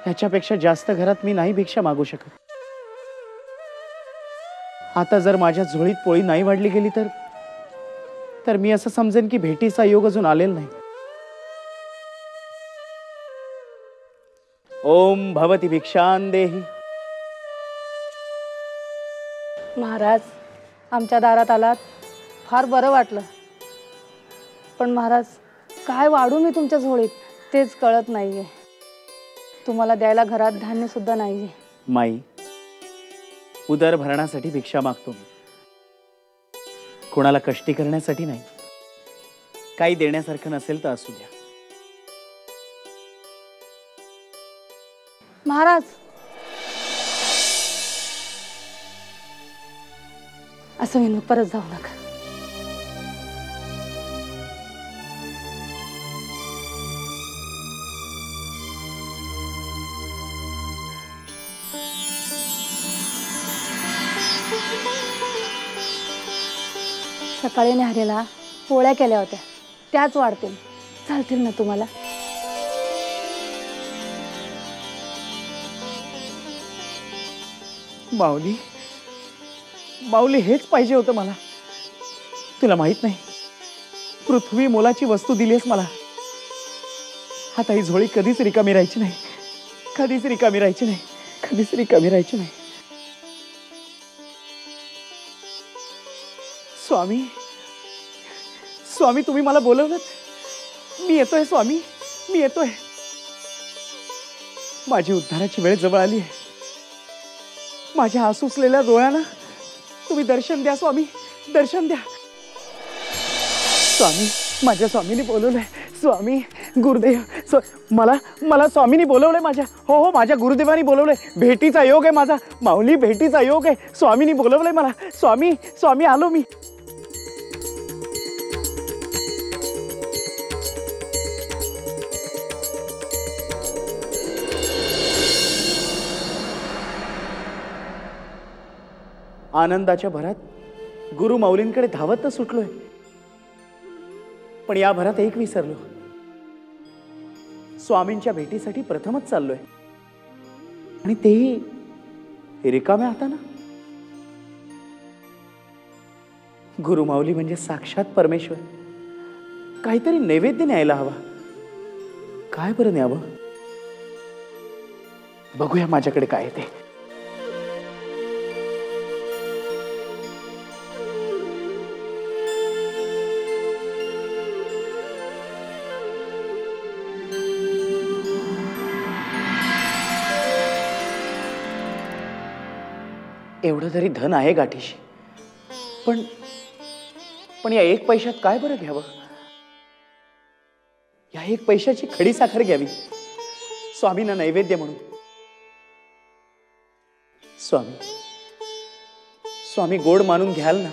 ह्याच्यापेक्षा जास्त घरात मी नाही भिक्षा मागू शकत. आता जर माझ्या झोळीत पोळी नाही वाढली गेली तर मी असं समजेन की भेटीचा योग अजून आलेला नाही. ओम भवती भिक्षां देहि. महाराज, आमच्या दारात आलात, फार बरं वाटलं. पण महाराज, काय वाढू मी तुमच्या झोळीत तेच कळत नाहीये. तुम्हाला द्यायला घरात धान्य सुद्धा नाहीये. माई, उदर भरण्यासाठी भिक्षा मागतो मी, कोणाला कष्टी करण्यासाठी नाही. काही देण्यासारखं नसेल तर असू द्या. महाराज, असं मी परत जाऊ नका. सकाळी न्याहारीला पोळ्या केल्या होत्या, त्याच वाढतील, चालतील ना तुम्हाला? माऊली, माऊली, हेच पाहिजे होतं मला. तुला माहित नाही, पृथ्वी मोलाची वस्तू दिलीस मला. आता ही झोळी कधीच रिकामी राहायची नाही, कधीच रिकामी राहायची नाही, कधीच रिकामी राहायची नाही. स्वामी, स्वामी, तुम्ही मला बोलवलं, मी येतोय स्वामी, मी येतोय. माझी उद्धाराची वेळ जवळ आली आहे. माझ्या आसुसलेल्या डोळ्यांना तुम्ही दर्शन द्या स्वामी, दर्शन द्या. स्वामी, माझ्या स्वामीने बोलवलंय. स्वामी, गुरुदेव, मला स्वामीने बोलवलंय माझ्या. हो हो, माझ्या गुरुदेवानी बोलवलंय. भेटीचा योग आहे माझा माऊली, भेटीचा योग आहे. स्वामीने बोलवलंय मला. स्वामी, स्वामी, आलो मी. आनंदाच्या भरात गुरु माऊलींकडे धावत तर सुटलोय, पण या भरात एक विसरलो. स्वामींच्या भेटीसाठी प्रथमच चाललोय, आणि तेही रिकाम्या हातानं. गुरु माऊली म्हणजे साक्षात परमेश्वर. काहीतरी नैवेद्य न्यायला हवा. काय बरं न्यावं? बघूया माझ्याकडे काय आहे ते. एवढं तरी धन आहे गाठीशी, पण या 1 पैशात काय बरं घ्यावं? या 1 पैशाची खडी साखर घ्यावी स्वामींना नैवेद्य म्हणून. स्वामी, स्वामी, गोड मानून घ्याल ना?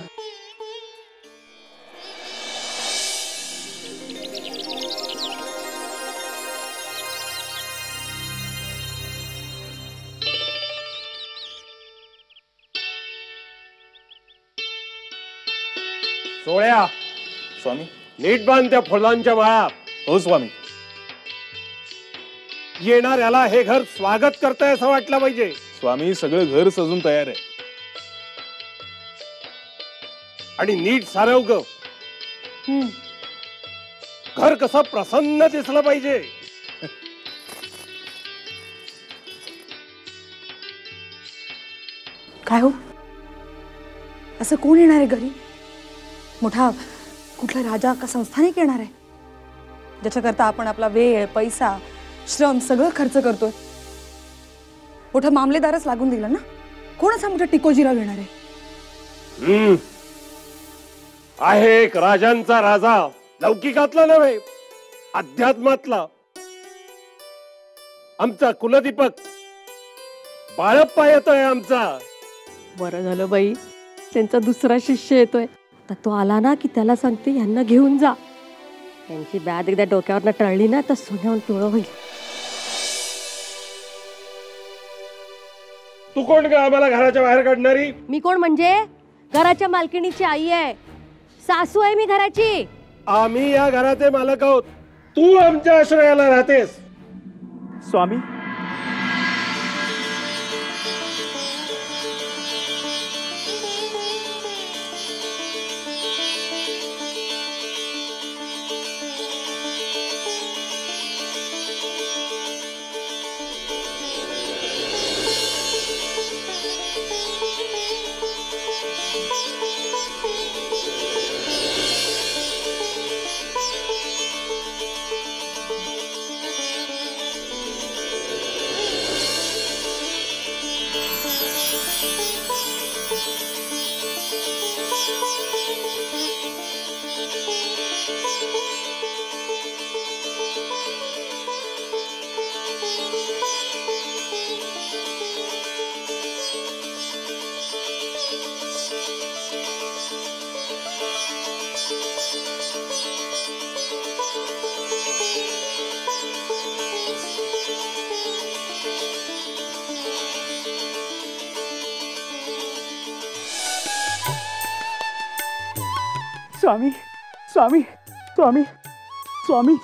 सोळ्या, स्वामी. नीट बांध त्या फुलांच्या माळा. हो स्वामी. येणाऱ्याला हे घर स्वागत करताय असं वाटलं पाहिजे. स्वामी, सगळं घर सजून तयार आहे. आणि नीट सारव ग. घर कसं प्रसन्न दिसलं पाहिजे. काय हो, असं कोण येणार आहे घरी? मोठा कुठला राजा का संस्थानिक येणार आहे? ज्याच्याकरता आपण आपला वेळ, पैसा, श्रम सगळं खर्च करतोय. मोठा मामलेदारच लागून दिला ना, कोणाचा मोठा टिकोजीरा घेणार आहे? आहे एक राजांचा राजा, लौकिकातला नव्हे, अध्यात्मातला. आमचा कुलदीपक बाळप्पा येतोय आमचा. बरं झालं बाई, त्यांचा दुसरा शिष्य येतोय. आता तो आला ना की त्याला सांगते यांना घेऊन जा. त्यांची बॅग एकदा डोक्यावर टळली ना तर सोन्याहून पिवळं होईल. तू कोण का आम्हाला घराच्या बाहेर काढणारी? मी कोण म्हणजे घराच्या मालकिणीची आई आहे, सासू आहे मी घराची. आम्ही या घराचे मालक आहोत, तू आमच्या आश्रयाला राहतेस. स्वामी, स्वामी, स्वामी, स्वामी, स्वामी,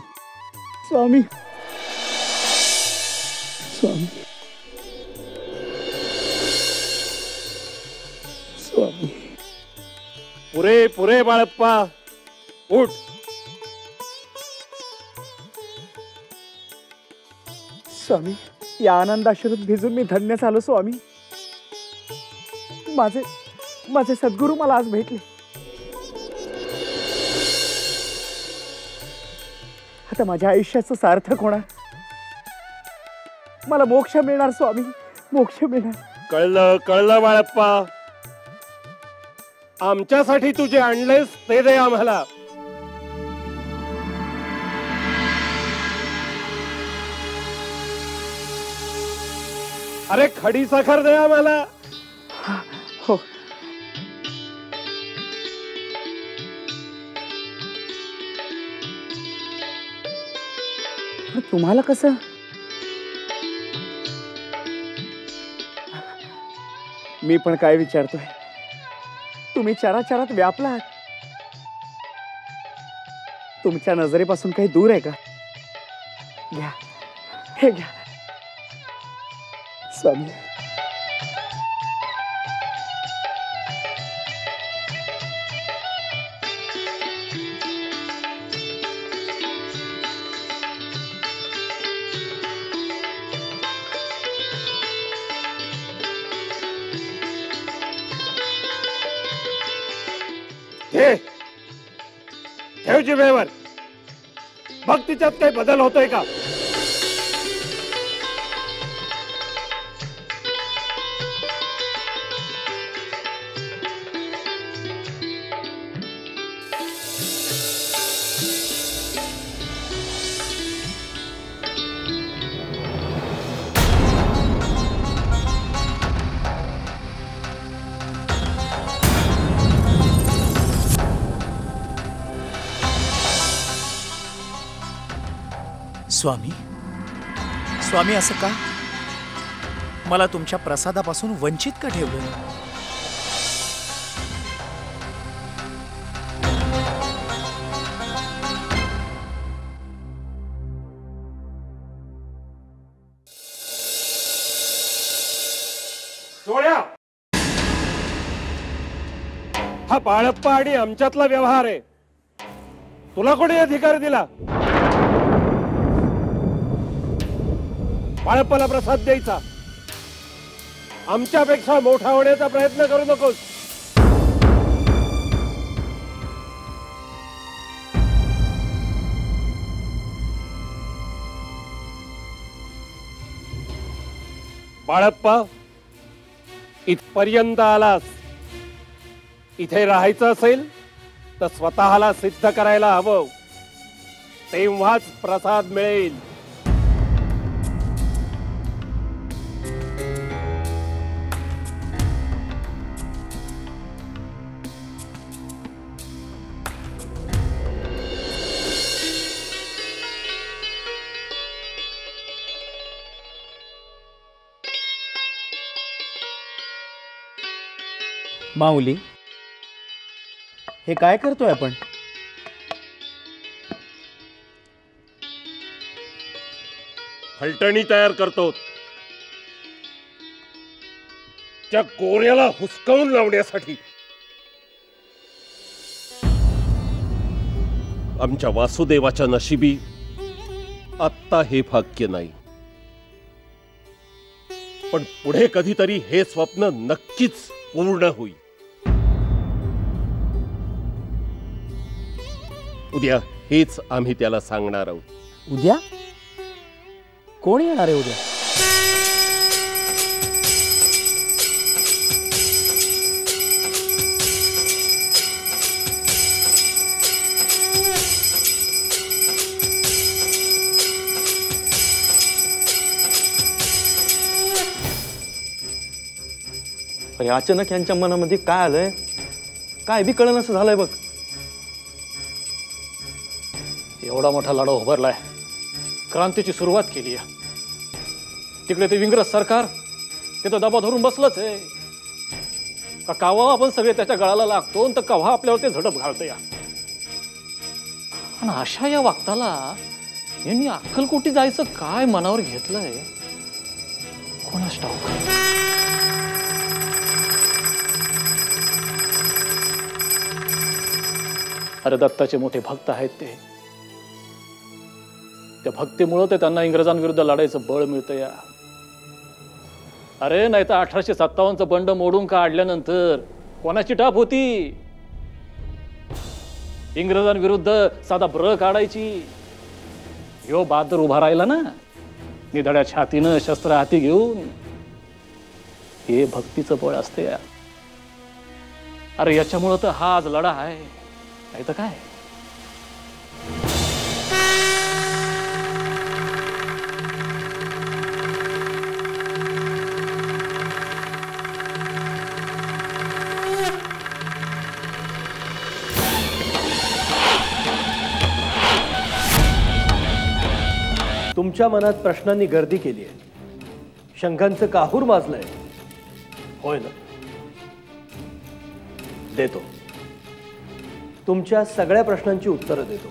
स्वामी, स्वामी, स्वामी. पुरे पुरे बाळप्पा, उठ. स्वामी, या आनंदाश्रूत भिजून मी धन्य झालो स्वामी. माझे सद्गुरू मला आज भेटले. आता माझ्या आयुष्याचं सार्थक होणार. मला मोक्ष मिळणार स्वामी, मोक्ष मिळणार. कळलं कळलं बाळप्पा, आमच्यासाठी तू जे आणलेस ते दे आम्हाला. अरे खडी साखर दे आम्हाला. हो. तुम्हाला कसं? मी पण काय विचारतोय, तुम्ही चराचरात व्यापलात. तुमच्या नजरेपासून काही दूर आहे का? घ्या, हे घ्या स्वामी. ठेव जिभेवर. बघ तिच्यात काही बदल होतोय का? स्वामी, स्वामी, असं का? मला तुमच्या प्रसादापासून वंचित का ठेवलं? सोड्या, हा बाळप्पा आणि आमच्यातला व्यवहार आहे. तुला कोणी अधिकार दिला बाळप्पाला प्रसाद द्यायचा? आमच्यापेक्षा मोठा होण्याचा प्रयत्न करू नकोस. बाळप्पा, इथपर्यंत आलास. इथे राहायचं असेल तर स्वतःला सिद्ध करायला हवं, तेव्हाच प्रसाद मिळेल. माऊली, हे काय करतोय आपण? फलटणी तयार करतो, त्या गोऱ्याला हुसकावून लावण्यासाठी. आमच्या वासुदेवाच्या नशिबी आत्ता हे भाग्य नाही, पण पुढे कधीतरी हे स्वप्न नक्कीच पूर्ण होईल. उद्या हेच आम्ही त्याला सांगणार आहोत. उद्या कोण येणार आहे उद्या? अरे अचानक यांच्या मनामध्ये काय आलंय, काय बी कळण असं झालंय बघ. एवढा मोठा लढा उभारलाय, क्रांतीची सुरुवात केली आहे. तिकडे ते इंग्रज सरकार ते तर दबा धरून बसलंच आहे. कवा आपण सगळे त्याच्या गळाला लागतो तर कव्हा आपल्यावर ते झडप घालतो या. आणि अशा या वागताला यांनी अक्कलकोटी जायचं काय मनावर घेतलंय कोणास ठाऊक. अरे दत्ताचे मोठे भक्त आहेत ते, त्या भक्तीमुळं ते त्यांना इंग्रजांविरुद्ध लढायचं बळ मिळतं या. अरे नाही तर 1857चं बंड मोडून काढल्यानंतर कोणाची टाप होती? इंग्रजांविरुद्ध साधा ब्र काढायची. ह्यो बहादूर उभा राहिला ना निधड्या छातीनं शस्त्र हाती घेऊन. हे भक्तीचं बळ असते या. अरे याच्यामुळं तर हा आज लढा आहे, नाही तर काय. तुमच्या मनात प्रश्नांनी गर्दी केली आहे, शंखांचं काहूर माजलंय, होय ना? देतो, तुमच्या सगळ्या प्रश्नांची उत्तरं देतो.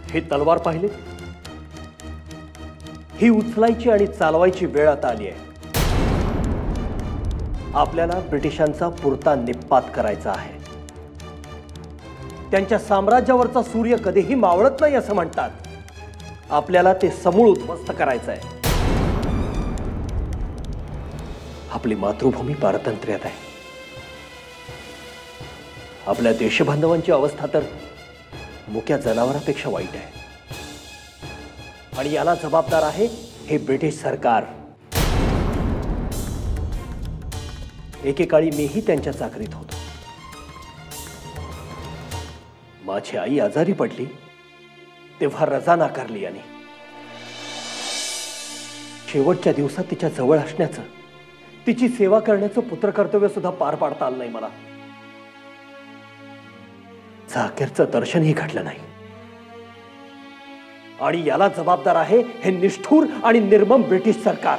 ही तलवार पाहिली, ही उचलायची आणि चालवायची वेळ आता आली आहे. आपल्याला ब्रिटिशांचा पुरता निपात करायचा आहे. त्यांच्या साम्राज्यावरचा सूर्य कधीही मावळत नाही असं म्हणतात. आपल्याला ते समूळ उद्ध्वस्त करायचं आहे. आपली मातृभूमी पारतंत्र्यात आहे. आपल्या देशबांधवांची अवस्था तर मुक्या जनावरापेक्षा वाईट आहे. आणि याला जबाबदार आहे हे ब्रिटिश सरकार. एकेकाळी मीही त्यांच्या चाकरीत होतो. माझी आई आजारी पडली तेव्हा रजा नाकारली यांनी. शेवटच्या दिवसात तिच्या जवळ असण्याचं, तिची सेवा करण्याचं पुत्रकर्तव्य सुद्धा पार पाडता आलं नाही मला. अखेरचं दर्शनही घडलं नाही. आणि याला जबाबदार आहे हे निष्ठुर आणि निर्मम ब्रिटिश सरकार.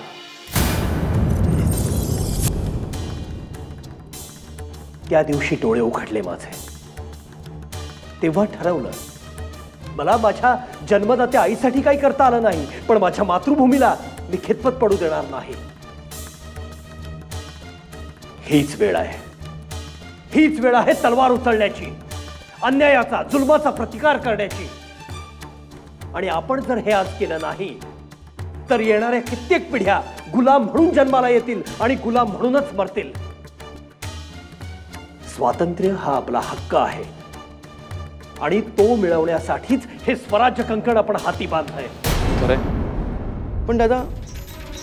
त्या दिवशी डोळे उघडले माझे. तेव्हा ठरवलं मला माझ्या जन्मदात्या आईसाठी काही करता आलं नाही, पण माझ्या मातृभूमीला मी खितपत पडू देणार नाही. हीच वेळ आहे. हीच वेळ आहे तलवार उचलण्याची, अन्यायाचा जुलमाचा प्रतिकार करण्याची. आणि आपण जर हे आज केलं नाही तर येणाऱ्या कित्येक पिढ्या गुलाम म्हणून जन्माला येतील आणि गुलाम म्हणूनच मरतील. स्वातंत्र्य हा आपला हक्क आहे आणि तो मिळवण्यासाठीच हे स्वराज्य कंकण आपण हाती बांधलंय. खरंय, पण दादा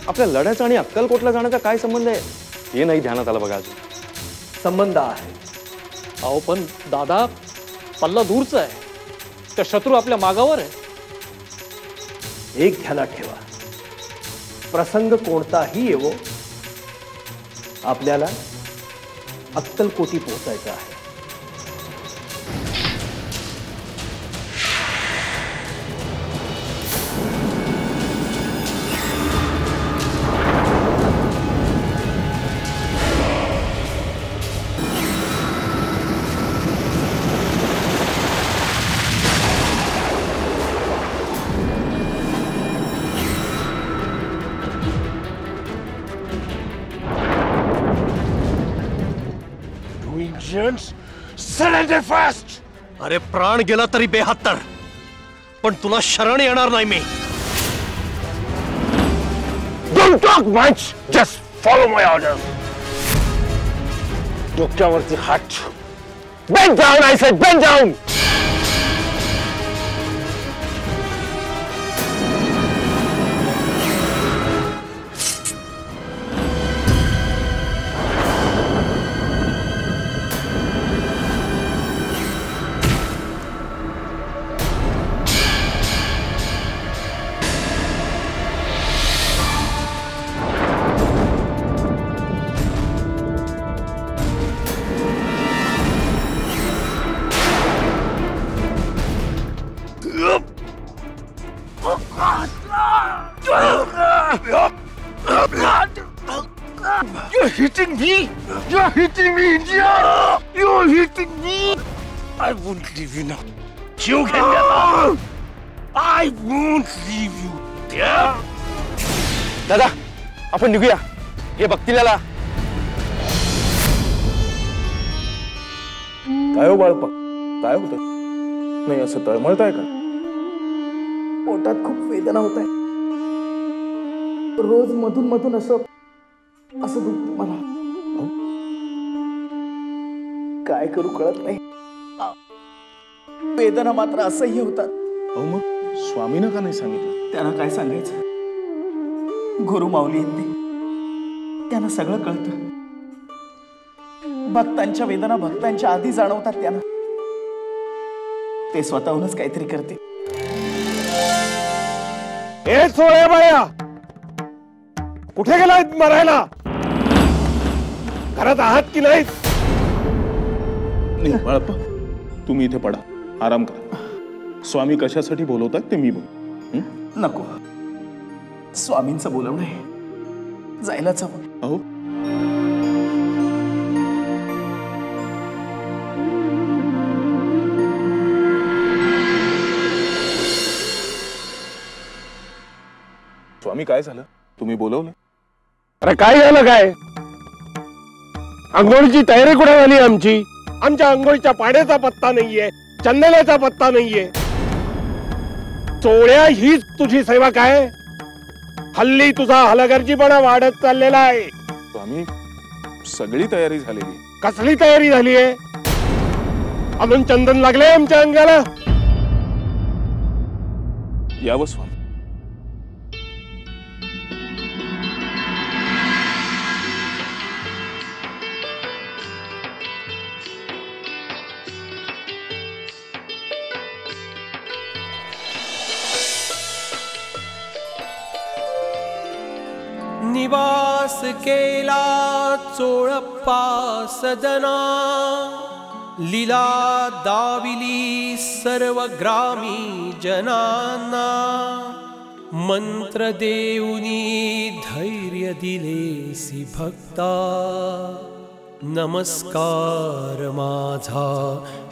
आपल्या लढ्याचा आणि अक्कलकोटला जाण्याचा काय संबंध आहे हे नाही ध्यानात आलं बघा. अजून संबंध आहे. अहो पण दादा, पल्ला दूरचा आहे, त्या शत्रू आपल्या मागावर आहे. एक ध्यानात ठेवा, प्रसंग कोणताही येवो, आपल्याला अक्कलकोटी पोहोचायचं आहे. Surrender fast! अरे प्राण गेला तरी बेहत्तर, पण तुला शरण येणार नाही मी. Don't talk much! Just follow my orders! डोक्यावरती हात. Bend down, I said, bend down! You're hitting me! You're hitting me, India! You're hitting me! I won't leave you now. You can never! I won't leave you. दादा, आपण निघूया. हे बघतीला काय हो बाळप्पा, काय होतं? नाही असं तळमळताय का? पोटात खूप वेदना होत आहे. रोज मधून मधून असं दुखत मला. काय करू कळत नाही. वेदना मात्र असह्य होतात. अहो मग स्वामीनं का नाही सांगितलं? त्यांना काय सांगायचं? गुरु माऊली आहेत ते, त्यांना सगळं कळतं. भक्तांच्या वेदना भक्तांच्या आधी जाणवतात त्यांना. ते स्वतःहूनच काहीतरी करते. हे सोळ्या बाया कुठे गेलाय मरायला? घरात आहात की नाहीत? नाही बाळप्पा, तुम्ही इथे पडा, आराम करा. स्वामी कशासाठी बोलवतात ते मी बोल. नको, स्वामींचं बोलवणं आहे, जायलाच हवं. अहो स्वामी, काय झालं? तुम्ही बोलवलं? अरे काय झालं काय? अंघोळीची तयारी कुठे झाली आमची? आमच्या अंघोळीच्या पाण्याचा पत्ता नाहीये, चंदनाचा पत्ता नाहीये. सोळ्या हीच तुझी सेवा काय? हल्ली तुझा हलगर्जीपणा वाढत चाललेला आहे. स्वामी, सगळी तयारी झालेली. कसली तयारी झालीये? अजून चंदन लागले आमच्या अंगाला? यावं स्वामी. निवास केला चोळप्पा सदना, लीला दाविली सर्व ग्रामी जनांना. मंत्र देऊनी धैर्य दिलेसी भक्ता, नमस्कार माझा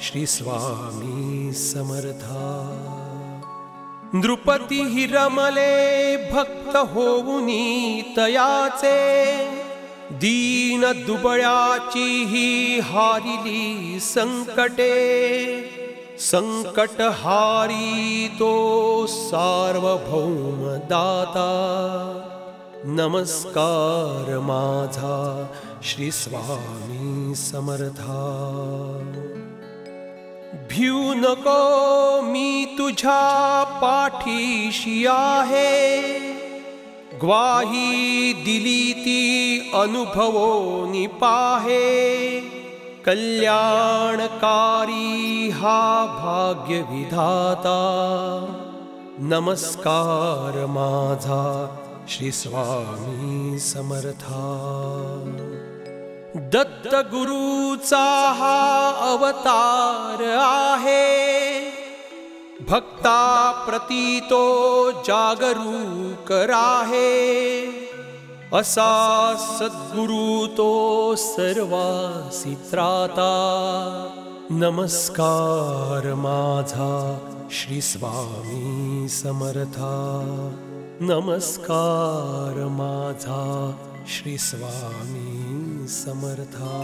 श्री स्वामी समर्था. नृपती हि रमले भक्त होऊनी तयाचे, दीन दुबळ्याची ही हारिली संकटे, संकट हारी तो सार्वभौम दाता. नमस्कार माझा श्री स्वामी समर्था. भिऊ नको मी तुझ्या पाठीशी आहे, ग्वाही दिली ती अनुभवोनी पाहे. कल्याणकारी हा भाग्य विधाता. नमस्कार माझा श्री स्वामी समर्था. दत्त गुरुचा हा अवतार आहे, भक्ता प्रती तो जागरूक राहे. असा सद्गुरु तो सर्वासी त्राता. नमस्कार माझा श्री स्वामी समर्था. नमस्कार माझा श्री स्वामी समर्था.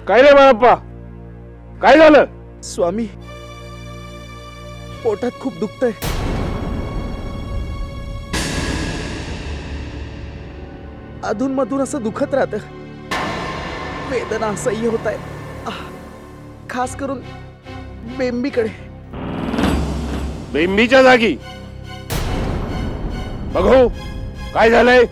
काय रे बाळप्पा, काय झालं? स्वामी, पोटात खूप दुखतंय. अधून मधून असं दुखत राहतं. वेदना असह्य होत आहेत, खास करून बेंबीकडे. बेंबीच्या जागी? बघू काय झालंय.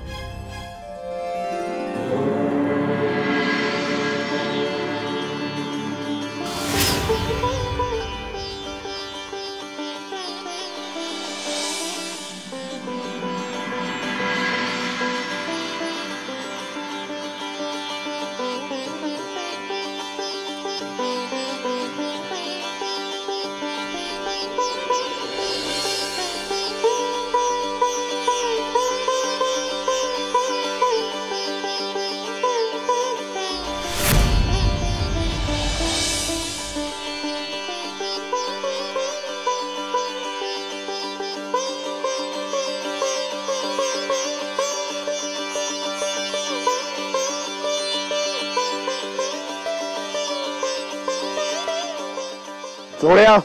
चोळ्या,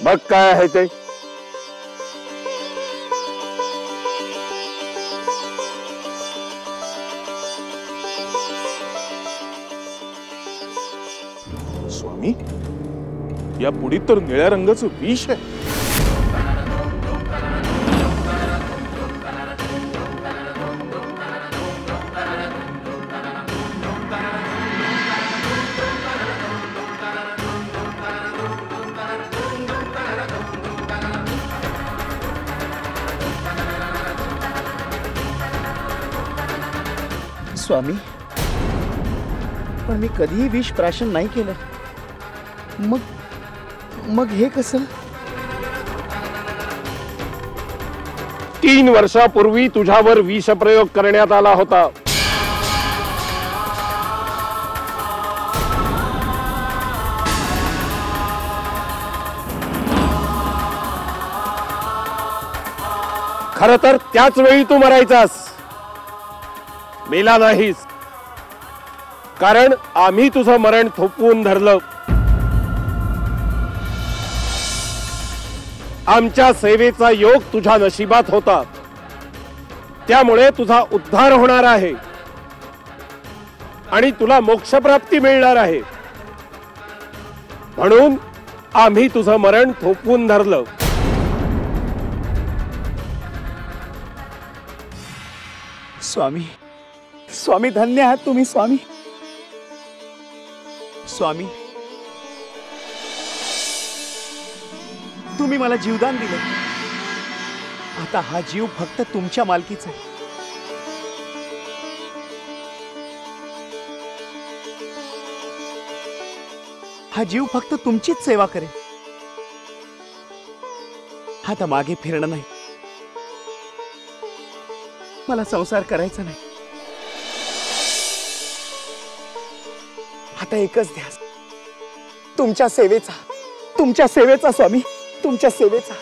बघ काय आहे ते. स्वामी, या पुडीत तर निळ्या रंगाचं विष आहे. स्वामी, पण मी कधीही विष प्राशन नाही केलं. मग हे कसं? 3 वर्षापूर्वी तुझ्यावर विष प्रयोग करण्यात आला होता. खरं तर त्याच वेळी तू मरायचास, मेला नाहीस. कारण आम्ही तुझं मरण थोपवून धरलं. आमच्या सेवेचा योग तुझ्या नशिबात होता, त्यामुळे तुझा उद्धार होणार आहे आणि तुला मोक्षप्राप्ती मिळणार आहे. म्हणून आम्ही तुझं मरण थोपवून धरलं. स्वामी, स्वामी धन्य आहात तुम्ही स्वामी. स्वामी, तुम्ही मला जीवदान दिलं. आता हा जीव फक्त तुमच्या मालकीचा आहे. हा जीव फक्त तुमचीच सेवा करेल. आता मागे फिरणं नाही. मला संसार करायचा नाही. आता एकच ध्यास तुमच्या सेवेचा, तुमच्या सेवेचा स्वामी, तुमच्या सेवेचा.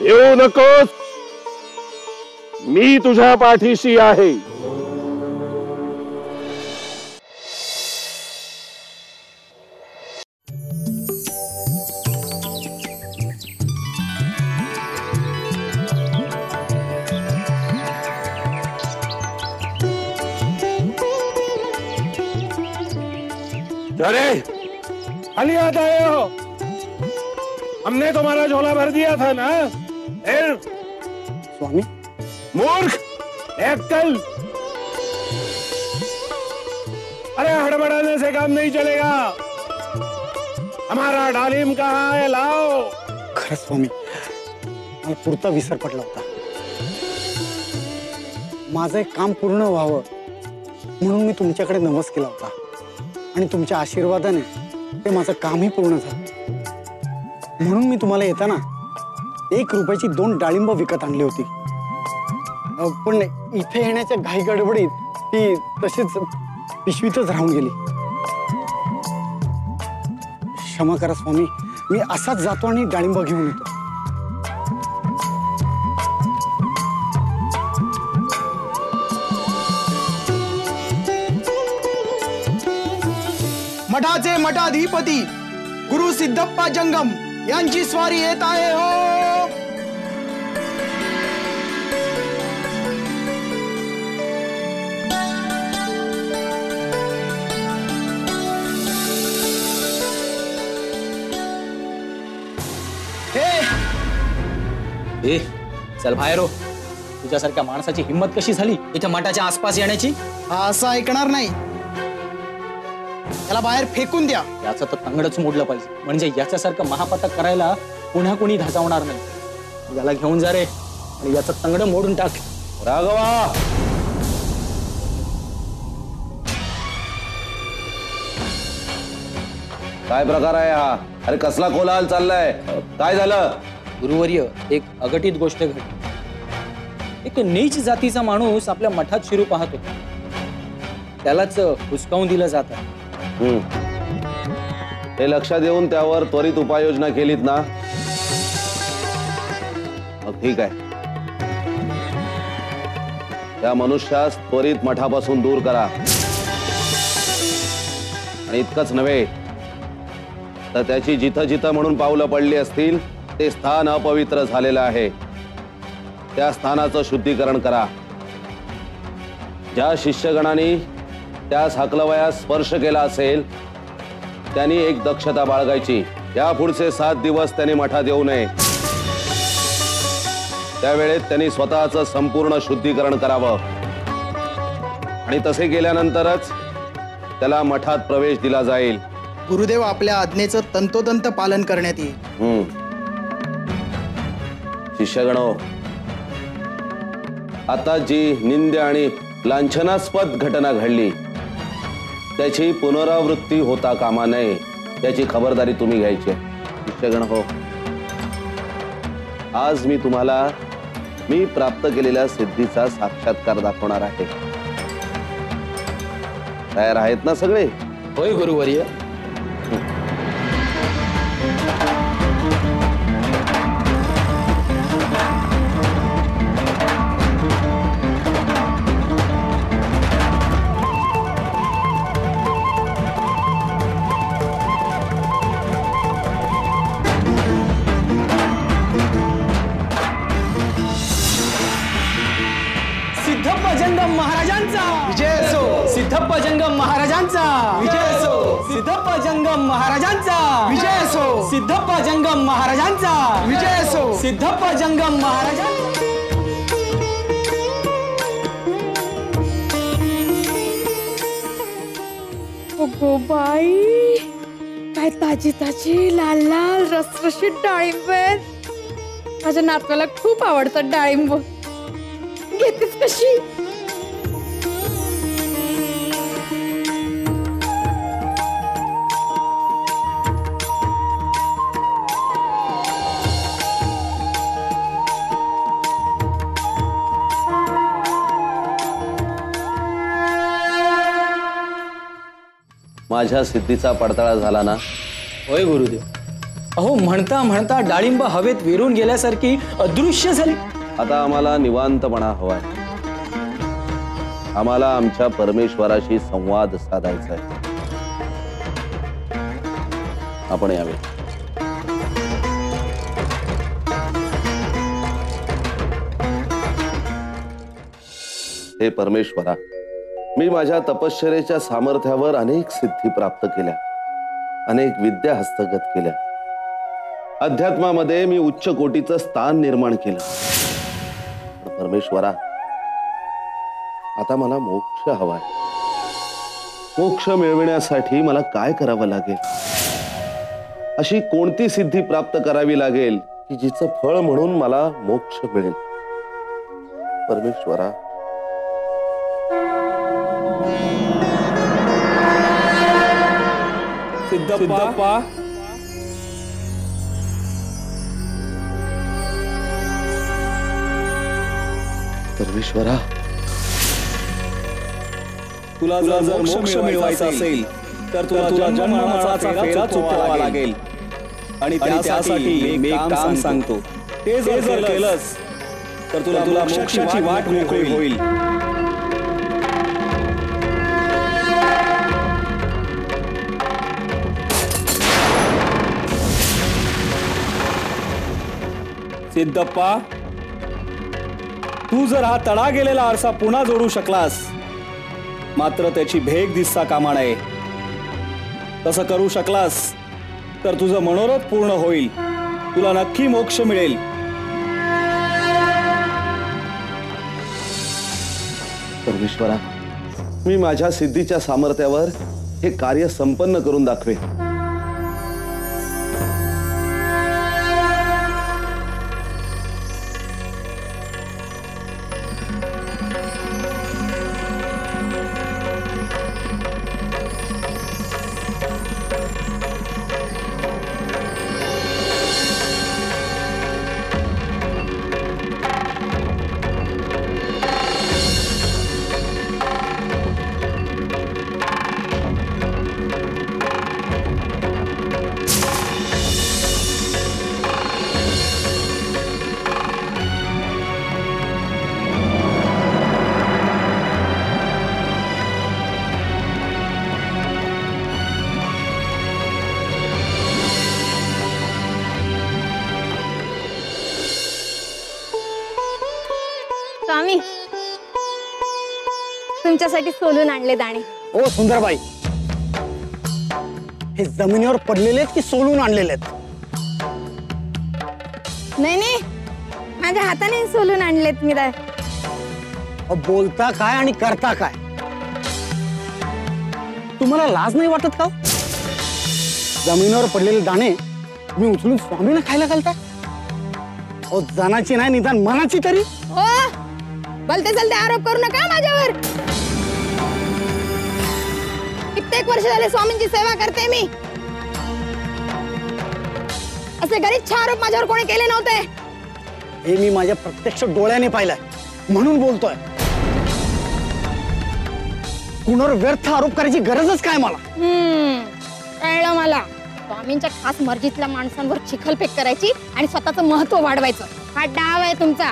येऊ नकोस, मी तुझ्या पाठीशी आहे. अरे खाली हाथ आए हो, हमने तुम्हारा झोला भर दिया था ना. स्वामी, मूर्ख, एकल. अरे हड़बड़ाने से काम नहीं चलेगा. हमारा डालिम कहाँ है, लाओ. खरंच स्वामी, मला पुरता विसर पडला होता. माझं एक काम पूर्ण व्हावं म्हणून मी तुमच्याकडे नमस केला होता आणि तुमच्या आशीर्वादाने ते माझं कामही पूर्ण झालं. म्हणून मी तुम्हाला येताना 1 रुपयाची 2 डाळिंब विकत आणली होती. पण इथे येण्याच्या घाई गडबडीत ती तशीच पिशवीतच राहून गेली. क्षमा करा स्वामी, मी असाच जातो आणि डाळिंब घेऊन येतो. मठाचे मठाधिपती गुरु सिद्धप्पा जंगम यांची स्वारी येत आहे हो. ए चल बाहेर हो. तुझ्यासारख्या माणसाची हिंमत कशी झाली इथे मठाच्या आसपास येण्याची? हा असं ऐकणार नाही. त्याला बाहेर फेकून द्या. याचं तर तंगडच मोडलं पाहिजे, म्हणजे याच्यासारखं महापातक करायला पुन्हा कोणी धासावणार नाही. याला घेऊन जा रे आणि याचं तंगड मोडून टाक. राघवा, काय प्रकार आहे हा? अरे कसला कोलाहल चाललाय? काय झालं? गुरुवर्य, एक अघटित गोष्ट घडली. एक नीच जातीचा माणूस आपल्या मठात शिरू पाहत होता. त्यालाच हुसकावून दिलं जात आहे. हे लक्षात येऊन त्यावर त्वरित उपाययोजना केलीत ना? मग ठीक आहे. त्या मनुष्यास त्वरित मठापासून दूर करा. आणि इतकंच नव्हे तर त्याची जिथं जिथं म्हणून पावलं पडली असतील ते स्थान अपवित्र झालेलं आहे. त्या स्थानाचं शुद्धीकरण करा. ज्या शिष्यगणांनी त्यास हाकलवयास स्पर्श केला असेल त्यांनी एक दक्षता बाळगायची. या पुढचे 7 दिवस त्यांनी मठात येऊ नये. त्यावेळेत त्यांनी स्वतःचं संपूर्ण शुद्धीकरण करावं आणि तसे केल्यानंतरच त्याला मठात प्रवेश दिला जाईल. गुरुदेव, आपल्या आज्ञेचं तंतोतंत पालन करण्यात येईल. शिष्यगणो, आता जी निंद्य आणि लांछनास्पद घटना घडली त्याची पुनरावृत्ती होता कामा नये याची खबरदारी तुम्ही घ्यायची. शिष्यगण हो, आज मी तुम्हाला मी प्राप्त केलेल्या सिद्धीचा साक्षात्कार दाखवणार आहे. तयार आहेत ना सगळे? होय गुरुवर्य. सिद्धप्पा जंगम जंगम महाराजांचा विजय असो, सिद्धप्पा जंगम महाराजांचा विजय असो, सिद्धप्पा जंगम महाराजांचा विजय असो, सिद्धप्पा जंगम महाराजांचा विजय असो, सिद्धप्पा जंगम महाराजांचा. अगो बाई, काय ताजी ताजी लाल लाल रसरशीत डाळिंब आहेत. माझ्या नातवाला खूप आवडतात डाळिंब. घेतेस कशी? माझ्या सिद्धीचा पडताळा झाला ना? होय गुरुदेव. अहो म्हणता म्हणता डाळिंब हवेत विरून गेल्यासारखी अदृश्य झाली. आता आम्हाला निवांतपणा हवाय. आम्हाला आमच्या परमेश्वराशी संवाद साधायचा आहे. आपण यावे. हे परमेश्वरा, मी माझ्या तपश्चर्येच्या सामर्थ्यावर अनेक सिद्धी प्राप्त केल्या, अनेक विद्या हस्तगत केल्या. अध्यात्मामध्ये मी उच्च कोटीचं स्थान निर्माण केलं. परमेश्वरा, आता मला मोक्ष हवाय. मोक्ष मिळविण्यासाठी मला काय करावं लागेल? अशी कोणती सिद्धी प्राप्त करावी लागेल की जिचं फळ म्हणून मला मोक्ष मिळेल? परमेश्वरा, सिद्धप्पा, परमेश्वरा, तुला जर मोक्ष मिळवायचा असेल तर तुला जन्म मरणाचा फेरा चुकवावा लागेल. आणि त्यासाठी मी एक काम सांगतो. ते जर केलंस तर तुला मोक्षाची वाट मोकळी होईल. सिद्धप्पा, तू जर हा तडा गेलेला आरसा पुन्हा जोडू शकलास, मात्र त्याची भेग दिसता कामा नये. तसं करू शकलास तर तुझं मनोरथ पूर्ण होईल. तुला नक्की मोक्ष मिळेल. परमेश्वरा, मी माझ्या सिद्धीच्या सामर्थ्यावर हे कार्य संपन्न करून दाखवेन. स्वामी, तुमच्यासाठी सोलून आणले दाणे. ओ सुंदरबाई, हे जमिनीवर पडलेले आहेत की सोलून आणलेले आहेत? नाही, माझ्या हाताने सोलून आणलेत मी. बोलता काय आणि करता काय? तुम्हाला लाज नाही वाटत का? जमिनीवर पडलेले दाणे मी उचलून स्वामींना खायला घालता? ओ जनाची नाही, निदान मनाची तरी. बोलते चालते आरोप करू नका माझ्यावर. कित्येक वर्ष झाले स्वामींची सेवा करते मी. असे गरीब आरोप माझ्यावर कोणी केले नव्हते. हे मी माझ्या प्रत्यक्ष डोळ्याने पाहिलंय म्हणून बोलतोय. कुणावर व्यर्थ आरोप करायची गरजच काय मला? कळलं मला. स्वामींच्या खास मर्जीतल्या माणसांवर चिखलफेक करायची आणि स्वतःचं महत्व वाढवायचं हा डाव आहे तुमचा.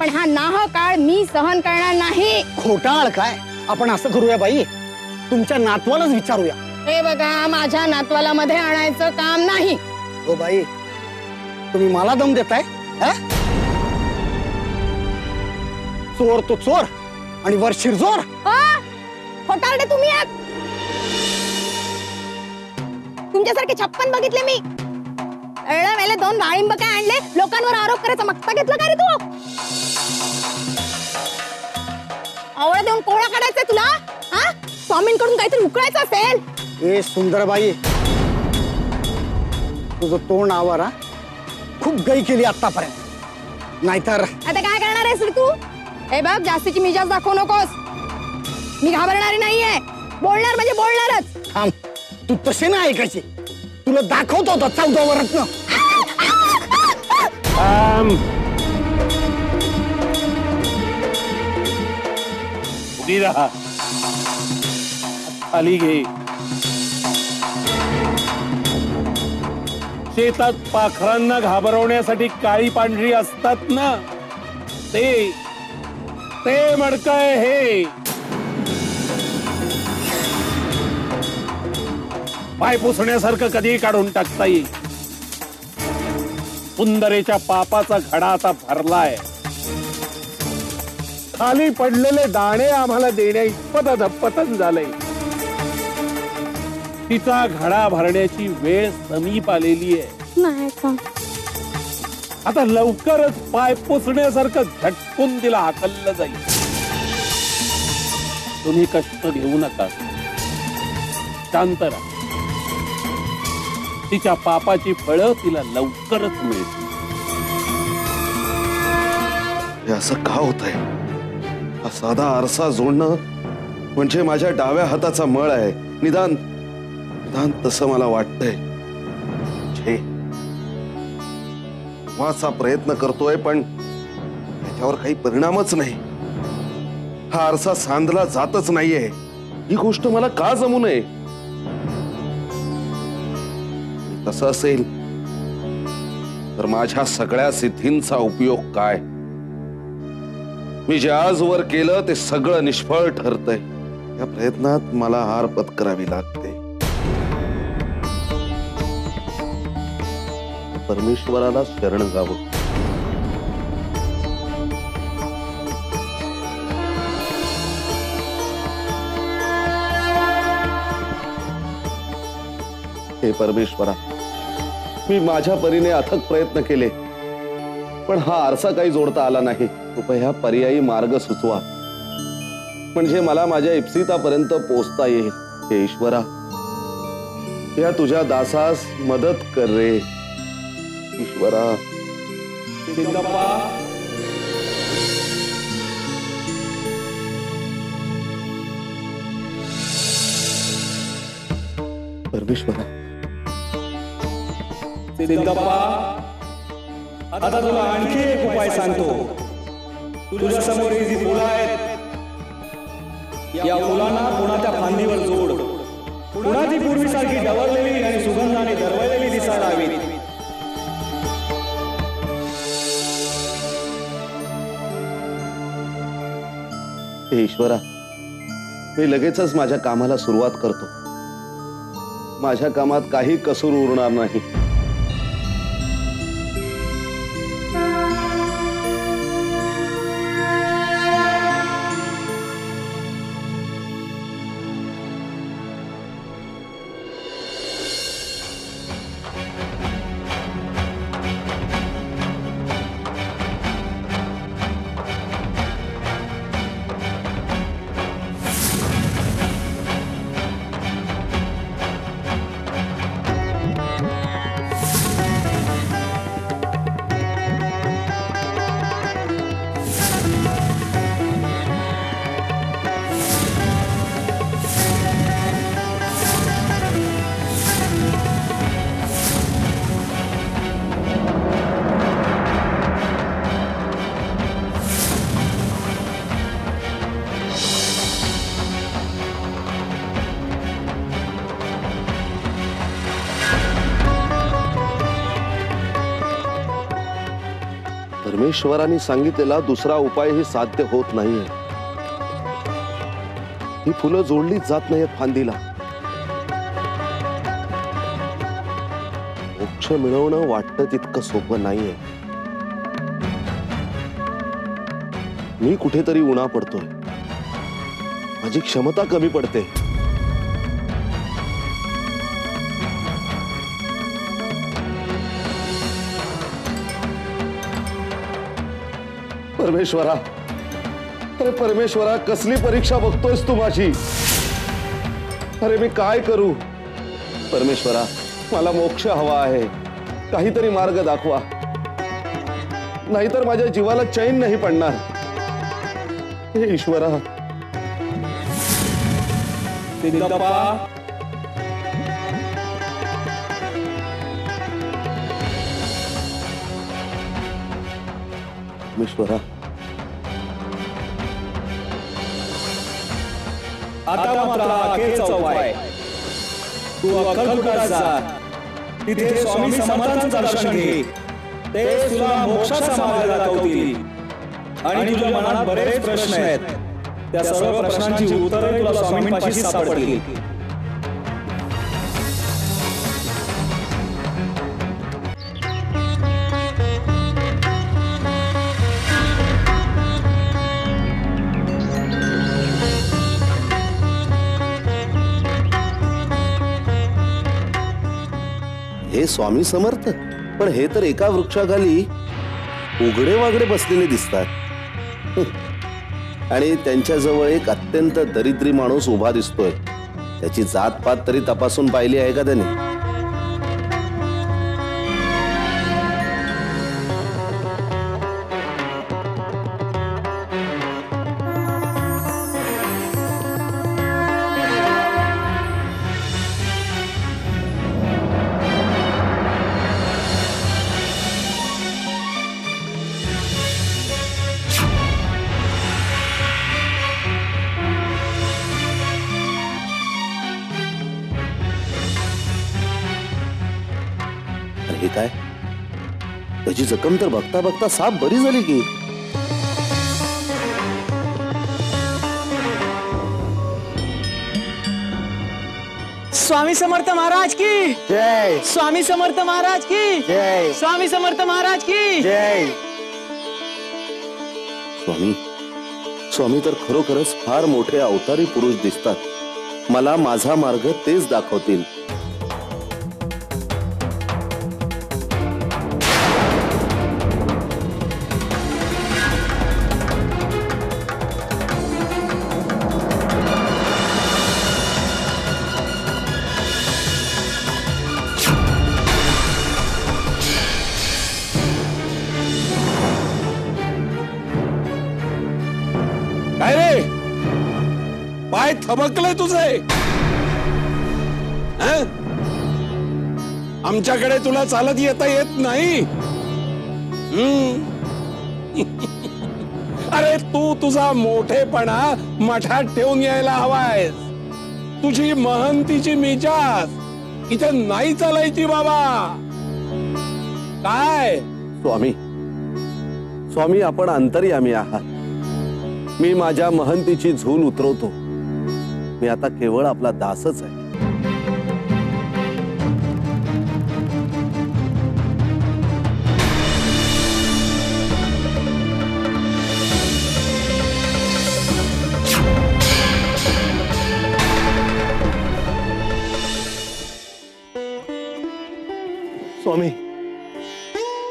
पण हा नाहकाळ मी सहन करणार नाही. खोटाळ काय? आपण असं करूया बाई, तुमच्या नातवालाच विचारूया. हे बघा, माझ्या नातवाला मध्ये आणायचं काम नाही. हो बाई, तुम्ही मला दम देताय? चोर तो चोर आणि वर शिरजोर. खोटारडे तुम्ही आहात. तुमच्यासारखे 56 बघितले मी. वेळेला 2 डाळिंब काय आणले, लोकांवर आरोप करायचा मक्ता घेतला का रे तू? आवळा देऊन कोळा काढायचा तुला? हा, स्वामींकडून काहीतरी उकळायचं असेल. ए सुंदरबाई, तुझं तोंड आवारा खूप गई केली आतापर्यंत. नाहीतर आता काय करणार आहेस रे तू? हे बघ, जास्तीची मिजाज दाखवू नकोस. मी घाबरणारी नाहीये. बोलणार म्हणजे बोलणारच. थांब, तू तसे ना ऐकायची. तुला दाखवतो होता 14 वरत्न. उभी राहा, खाली घे. शेतात पाखरांना घाबरवण्यासाठी काळी पांढरी असतात ना, ते मडकं हे. पाय पुसण्यासारखं कधीही काढून टाकता येईल. सुंदरेच्या पापाचा घडा आता भरलाय. खाली पडलेले दाणे आम्हाला देण्या इतपत धप्पतन झालंय. तिचा घडा भरण्याची वेळ समीप आलेली आहे. नाही का? आता लवकरच पाय पुसण्यासारखं झटकून तिला हाकललं जाईल. तुम्ही कष्ट घेऊ नका, शांत राहा. तिच्या पापाची फळं तिला लवकरच मिळतील. हे असं का होतंय? हा साधा आरसा जोडणं म्हणजे माझ्या डाव्या हाताचा मळ आहे. निदान तसं मला वाटतंय. वाचा प्रयत्न करतोय पण त्याच्यावर काही परिणामच नाही. हा आरसा सांधला जातच नाहीये. ही गोष्ट मला का जमू नये? तसं असेल तर माझ्या सगळ्या सिद्धींचा उपयोग काय? मी जे आजवर केलं ते सगळं निष्फळ ठरतंय. या प्रयत्नात मला हार पत्करावी लागते. परमेश्वराला शरण जावं. हे परमेश्वरा, मी माझ्या परीने अथक प्रयत्न केले पण हा आरसा काही जोडता आला नाही. कृपया पर्यायी मार्ग सुचवा म्हणजे मला माझ्या इप्सितापर्यंत पोहोचता येईल. हे ईश्वरा, या तुझ्या दासास मदत कर रे ईश्वरा. परमेश्वरा, आता तुला आणखी एक उपाय सांगतो. तुझ्या समोर ही जी फुलं आहेत, या फुलांना पुन्हा त्या फांदीवर जोड. पुन्हा ती पूर्वीसारखी डवरलेली आणि सुगंधाने दरवळलेली दिसायला हवी. हे ईश्वरा, मी लगेचच माझ्या कामाला सुरुवात करतो. माझ्या कामात काही कसूर उरणार नाही. परमेश्वरांनी सांगितलेला दुसरा उपायही साध्य होत नाहीये. ही फुलं जोडलीच जात नाहीत फांदीला. मोक्ष मिळवणं वाटतं तितकं सोपं नाहीये. मी कुठेतरी उणा पडतोय, माझी क्षमता कमी पडते. परमेश्वरा, अरे परमेश्वरा, कसली परीक्षा बघतोयस तू माझी? अरे मी काय करू? परमेश्वरा, मला मोक्ष हवा आहे, काहीतरी मार्ग दाखवा, नाहीतर माझ्या जीवाला चैन नाही पडणार. हे ईश्वरा. सिद्धप्पा, ईश्वरा, आता मात्र अखेरचा उपाय. तू अक्कलकोटात जा, तिथे स्वामी समर्थांचं दर्शन घे. ते तुला मोक्षाचा मार्ग दाखवतील. आणि तुझ्या मनात बरेच प्रश्न आहेत, त्या सर्व प्रश्नांची उत्तरे तुला स्वामींपाशी सापडतील. हे स्वामी समर्थ, पण हे तर एका वृक्षाखाली उघडे वागडे बसलेले दिसतात. आणि त्यांच्या जवळ एक अत्यंत दरिद्री माणूस उभा दिसतोय. त्याची जात पात तरी तपासून पाहिली आहे का त्याने? हे काय? त्याची जखम तर बघता बघता साप बरी झाली की. स्वामी समर्थ महाराज की जय. स्वामी समर्थ महाराज की जय. स्वामी समर्थ महाराज की जय. स्वामी, स्वामी तर खरोखरच फार मोठे अवतारी पुरुष दिसतात. मला माझा मार्ग तेच दाखवतील. काय रे, पाय थबकले तुझे? आमच्याकडे तुला चालत येता येत नाही? अरे तू तुझा मोठेपणा मठात ठेवून यायला हवाय. तुझी महंतीची मिजाज इथे नाही चालायची बाबा. काय स्वामी, स्वामी आपण अंतर्यामी आहात. मी माझ्या महंतीची झूल उतरवतो. मी आता केवळ आपला दासच आहे. स्वामी,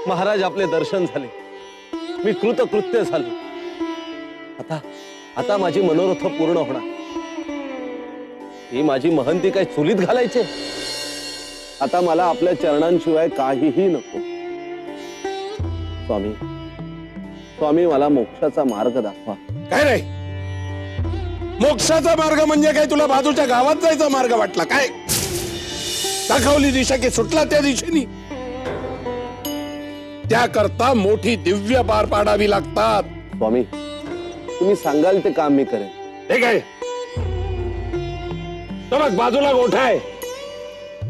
महाराज आपले दर्शन झाले. मी कृतकृत्य झालो. आता आता माझी मनोरथ पूर्ण होणार. ही माझी महंती काय चुलीत घालायचे? आता मला आपल्या चरणांशिवाय काहीही नको. स्वामी, स्वामी मला मोक्षाचा मार्ग दाखवा. काय रे, मोक्षाचा मार्ग म्हणजे काय तुला बाजूच्या गावात जायचा मार्ग वाटला काय? दाखवली दिशा की सुटला त्या दिशेनी. त्याकरता मोठी दिव्य पार पाडावी लागतात. स्वामी, तुम्ही सांगाल ते काम मी करेन. ठीक आहे, तर बाजूला गोठा आहे,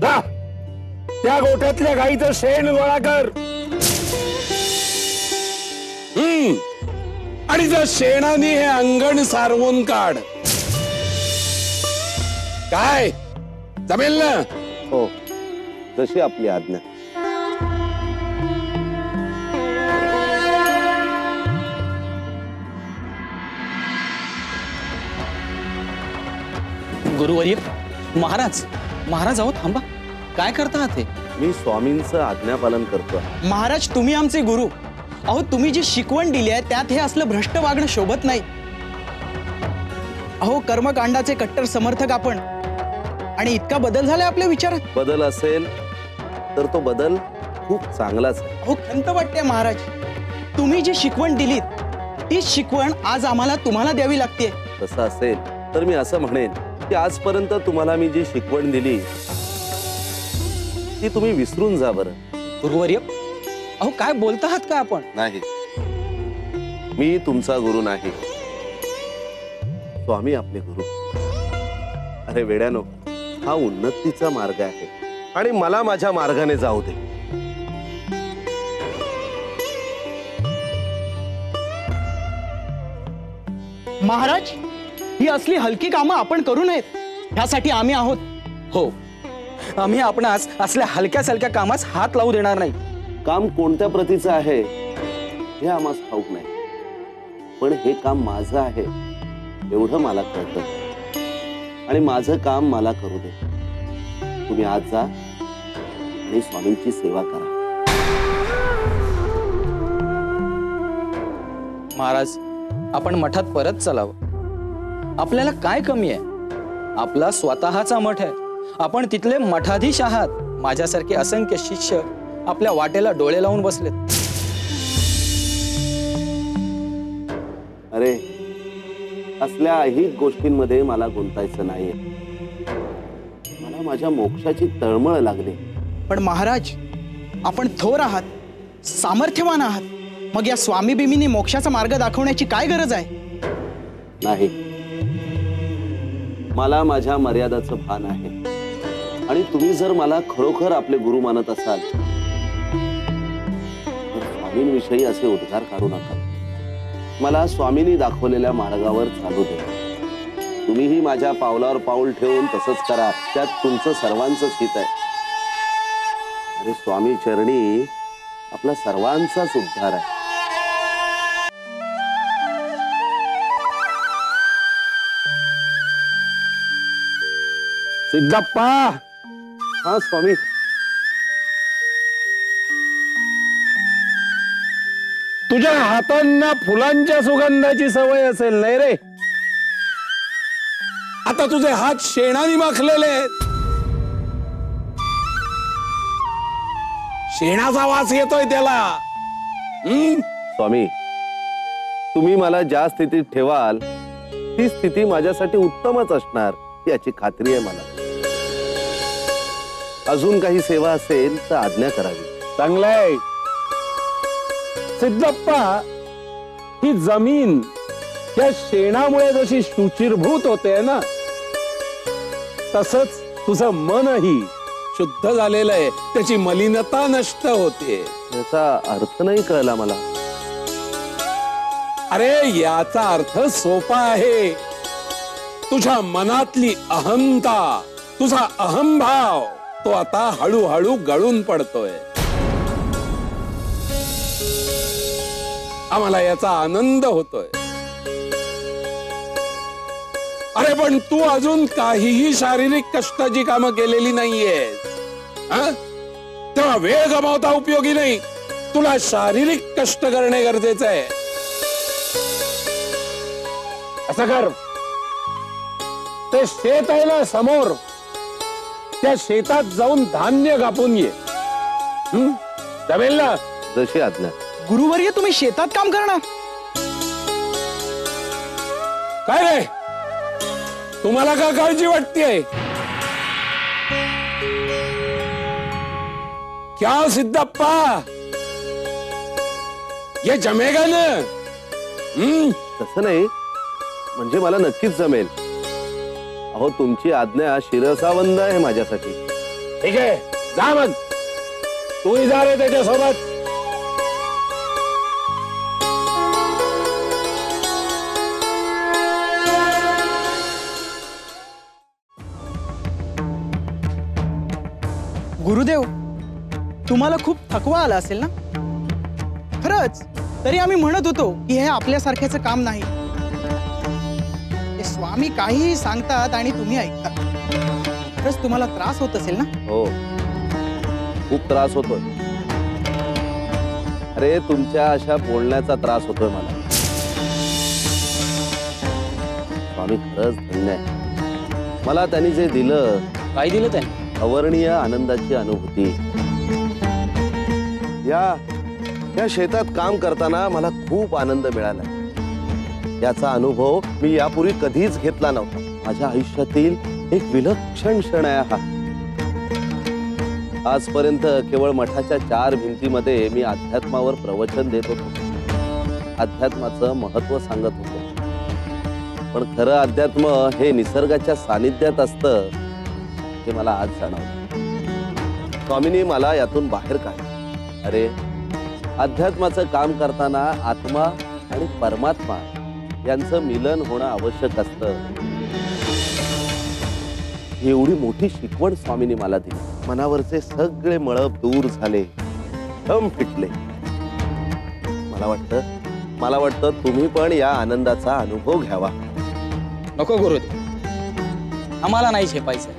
जा त्या गोठ्यातल्या गाईचं शेण गोळा कर. आणि त्या शेणाने हे अंगण सारवून काढ. काय जमेल ना? हो, जशी आपली आज्ञा. गुरुवर्य, महाराज महाराज अहो थांबा, काय करता आहात हे? मी स्वामींचं आज्ञापालन करतो. महाराज तुम्ही आमचे गुरु अहो, तुम्ही जी शिकवण दिली आहे त्यात हे असलं भ्रष्ट वागणं शोभत नाही. अहो कर्मकांडाचे कट्टर समर्थक आपण, आणि इतका बदल झालाय आपल्या विचारात. बदल असेल तर तो बदल खूप चांगलाच आहे. अहो खंत वाटते महाराज, तुम्ही जी शिकवण दिलीत तीच शिकवण आज आम्हाला तुम्हाला द्यावी लागते. तसं असेल तर मी असं म्हणेन की आजपर्यंत तुम्हाला मी जी शिकवण दिली ती तुम्ही विसरून जा बरं. गुरुवर्य अहो काय बोलता आहात का आपण? नाही, मी तुमचा गुरु नाही, स्वामी आपले गुरु. अरे वेड्यानो, हा उन्नतीचा मार्ग आहे आणि मला माझ्या मार्गाने जाऊ दे. महाराज ही असली हलकी कामं आपण करू नयेत, ह्यासाठी आम्ही आहोत. हो, आम्ही आपणास असल्या हलक्या सलक्या कामास हात लावू देणार नाही. काम कोणत्या प्रतीचं आहे हे आम्हाला ठाऊक नाही, पण हे काम माझं आहे एवढं मला कळतं आणि माझं काम मला करू दे. तुम्ही आज जा आणि स्वामींची सेवा करा. महाराज आपण मठात परत चलावं. आपल्याला काय कमी आहे? आपला स्वतःचा मठ आहे, आपण तिथले मठाधीश आहात. माझ्यासारखे असंख्य शिष्य आपल्या वाटेला डोळे लावून बसलेत. अरे असल्या अहित गोष्टींमध्ये मला गुंतायचं नाहीये. मला माझ्या मोक्षाची तळमळ लागली. पण महाराज आपण थोर आहात, सामर्थ्यवान आहात, मग या स्वामी बिमीनी मोक्षाचा मार्ग दाखवण्याची काय गरज आहे? नाही, मला माझ्या मर्यादाचं भान आहे आणि तुम्ही जर मला खरोखर आपले गुरु मानत असाल तर स्वामींविषयी असे उद्गार काढू नका. मला स्वामींनी दाखवलेल्या मार्गावर चालू दे. तुम्हीही माझ्या पावलावर पाऊल ठेवून तसंच करा, त्यात तुमचं सर्वांचंच हित आहे. अरे स्वामी चरणी आपला सर्वांचाच उद्धार आहे. सिद्धप्पा. हा स्वामी. तुझ्या हातांना फुलांच्या सुगंधाची सवय असेल नाही रे? आता तुझे हात शेणाने माखलेले आहेत. शेणाचा वास येतोय त्याला. स्वामी, तुम्ही मला ज्या स्थितीत ठेवाल ती स्थिती माझ्यासाठी उत्तमच असणार याची खात्री आहे मला. अजून काही सेवा असेल तर आज्ञा करावी. चांगलंय सिद्धप्पा. ही जमीन त्या शेणामुळे जशी शुचिरभूत होते ना, तसंच तुझं मनही शुद्ध झालेलं आहे, त्याची मलिनता नष्ट होते. याचा अर्थ नाही कळला मला. अरे याचा अर्थ सोपा आहे. तुझ्या मनातली अहंता, तुझा अहंभाव तो आता हळूहळू गळून पडतोय. आम्हाला याचा आनंद होतोय. अरे पण तू अजून काहीही शारीरिक कष्टाची कामं केलेली नाहीये. तेव्हा वेळ गमावता उपयोगी नाही. तुला शारीरिक कष्ट करणे गरजेचं आहे. असं कर, ते शेत आहे ना समोर, त्या शेतात जाऊन धान्य कापून ये. जमेल ना? जशी आज्ञा. गुरुवर्य तुम्ही शेतात काम करणार? काय रे, तुम्हाला का काळजी वाटतेय? क्या सिद्धप्पा, ये जमेगा ना? तसं नाही, म्हणजे मला नक्कीच जमेल. अहो तुमची आज्ञा शिरसावंद आहे माझ्यासाठी. ठीक आहे, जा मग. तूही जा रे त्याच्यासोबत. गुरुदेव तुम्हाला खूप थकवा आला असेल ना? खरंच, तरी आम्ही म्हणत होतो की हे आपल्यासारख्याचं काम नाही. हे स्वामी काहीही सांगतात आणि तुम्ही ऐकता. खरंच तुम्हाला त्रास होत असेल ना? हो, खूप त्रास होतोय. अरे तुमच्या अशा बोलण्याचा त्रास होतोय मला. स्वामी खरंच धन्य आहे. मला त्यांनी जे दिलं. काय दिलं त्यांनी? अवर्णीय आनंदाची अनुभूती. या शेतात काम करताना मला खूप आनंद मिळाला. याचा अनुभव मी यापूर्वी कधीच घेतला नव्हता. माझ्या आयुष्यातील एक विलक्षण क्षण आहे हा. आजपर्यंत केवळ मठाच्या 4 भिंतीमध्ये मी अध्यात्मावर प्रवचन देत होतो, अध्यात्माचं महत्व सांगत होतो. पण खरं अध्यात्म हे निसर्गाच्या सानिध्यात असतं हे मला आज जाणवलं. स्वामींनी मला यातून बाहेर काढलं. अरे अध्यात्माचं काम करताना आत्मा आणि परमात्मा यांचं मिलन होणं आवश्यक असतं. एवढी मोठी शिकवण स्वामींनी मला दिली. मनावरचे सगळे मळब दूर झाले, दम फिटले. मला वाटतं तुम्ही पण या आनंदाचा अनुभव घ्यावा. नको गुरुदेव, आम्हाला नाही झेपायचं.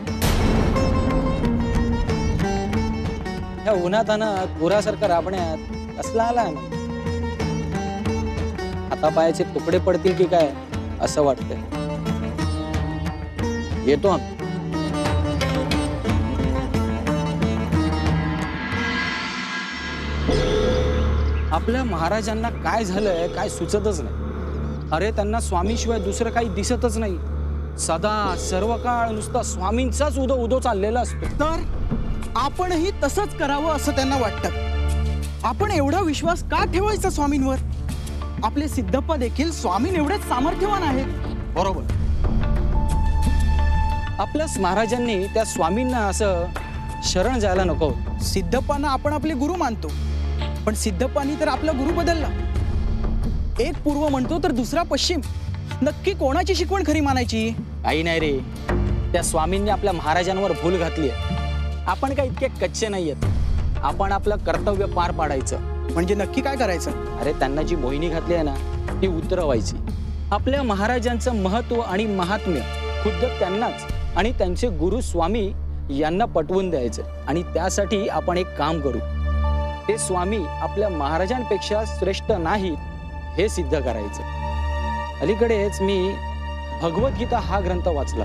ह्या उन्हातानात गुरासारखं राबण्यात असला आला ना, हातापायाचे तुकडे पडतील की काय असं वाटतंय. येतो आम्ही. आपल्या महाराजांना काय झालंय काय सुचतच नाही. अरे त्यांना स्वामीशिवाय दुसरं काही दिसतच नाही. सदा सर्व काळ नुसता स्वामींचाच उदो उदो चाललेला असतो. तर आपणही तसंच करावं असं त्यांना वाटतं. आपण एवढा विश्वास का ठेवायचा स्वामींवर? आपले सिद्धप्पा देखील स्वामीं एवढेच सामर्थ्यवान आहेत. बरोबर. आपल्या महाराजांनी त्या स्वामींना असं शरण जायला नको. सिद्धप्पांना आपण आपले गुरु मानतो, पण सिद्धप्पांनी तर आपला गुरु बदलला. एक पूर्व म्हणतो तर दुसरा पश्चिम. नक्की कोणाची शिकवण खरी मानायची? काही नाही रे, त्या स्वामींनी आपल्या महाराजांवर भूल घातली. आपण काय इतके कच्चे नाहीयेत. आपण आपलं कर्तव्य पार पाडायचं. म्हणजे नक्की काय करायचं? अरे त्यांना जी मोहिनी घातली आहे ना ती उतरवायची. आपल्या महाराजांचं महत्व आणि महात्म्य खुद्द त्यांनाच आणि त्यांचे गुरु स्वामी यांना पटवून द्यायचं. आणि त्यासाठी आपण एक काम करू. ते स्वामी आपल्या महाराजांपेक्षा श्रेष्ठ नाहीत हे सिद्ध करायचं. अलीकडेच मी भगवद्गीता हा ग्रंथ वाचला.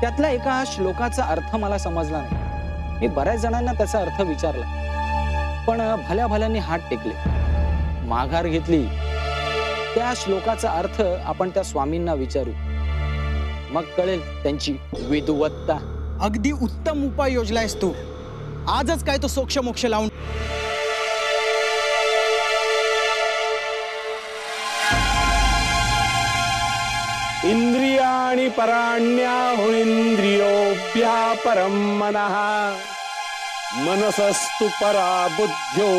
त्यातला एका श्लोकाचा अर्थ मला समजला नाही. मी बऱ्याच जणांना त्याचा अर्थ विचारला, पण भल्या भल्यांनी हात टेकले, माघार घेतली. त्या श्लोकाचा अर्थ आपण त्या स्वामींना विचारू, मग कळेल त्यांची विद्वत्ता. अगदी उत्तम उपाय योजलायस तू. आजच काय तो सोक्ष मोक्ष लावून. इंद्रियाणि पराण्याहुरिंद्रियोऽभ्या परं मनः मनसस्तु परा बुद्ध्यो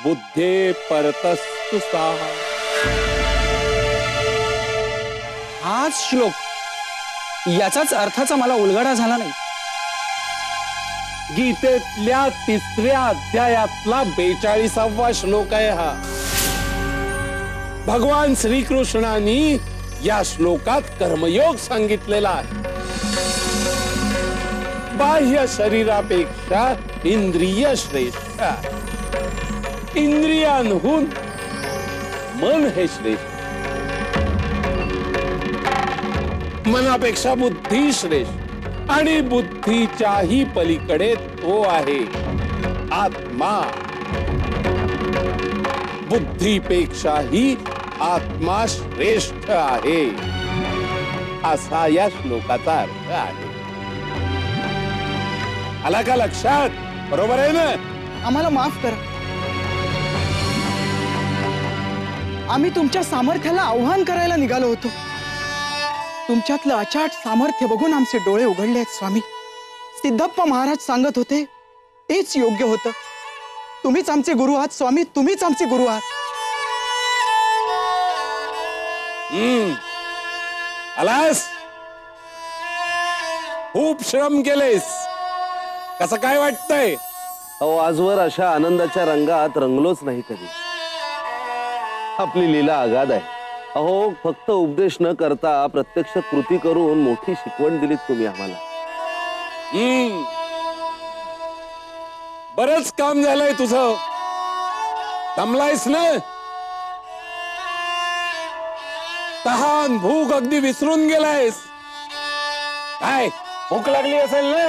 बुद्धे परतस्तु सा. हाच श्लोक, याचाच अर्थाचा मला उलगडा झाला नाही. गीतेतल्या 3ऱ्या अध्यायातला 42वा श्लोक आहे हा. भगवान श्रीकृष्णांनी या श्लोकात कर्मयोग सांगितलेला आहे. बाह्य शरीरापेक्षा इंद्रिय श्रेष्ठ. इंद्रियांहून मन हे श्रेष्ठ. मनापेक्षा बुद्धी श्रेष्ठ आणि बुद्धीच्याही पलीकडे तो आहे आत्मा. बुद्धीपेक्षाही आत्मा श्रेष्ठ आहे असा या श्लोकाचा अर्थ आहे. आला का लक्षात? बरोबर आहे ना? आम्हाला माफ करा. आम्ही तुमच्या सामर्थ्याला आव्हान करायला निघालो होतो. तुमच्यातलं अचाट सामर्थ्य बघून आमचे डोळे उघडले आहेत स्वामी. सिद्धप्पा महाराज सांगत होते तेच योग्य होतं. तुम्हीच आमचे गुरु आहात स्वामी, तुम्हीच आमचे गुरु आहात. आलास, खूप श्रम केलेस. कसं काय वाटतंय? अहो, आजवर अशा आनंदाच्या रंगात रंगलोच नाही कधी. आपली लीला अगाध आहे. अहो फक्त उपदेश न करता प्रत्यक्ष कृती करून मोठी शिकवण दिलीत तुम्ही आम्हाला. बरंच काम झालंय तुझं. दमलायस ना? तहान भूक अगदी विसरून गेलायस. काय भूक लागली असेल ना?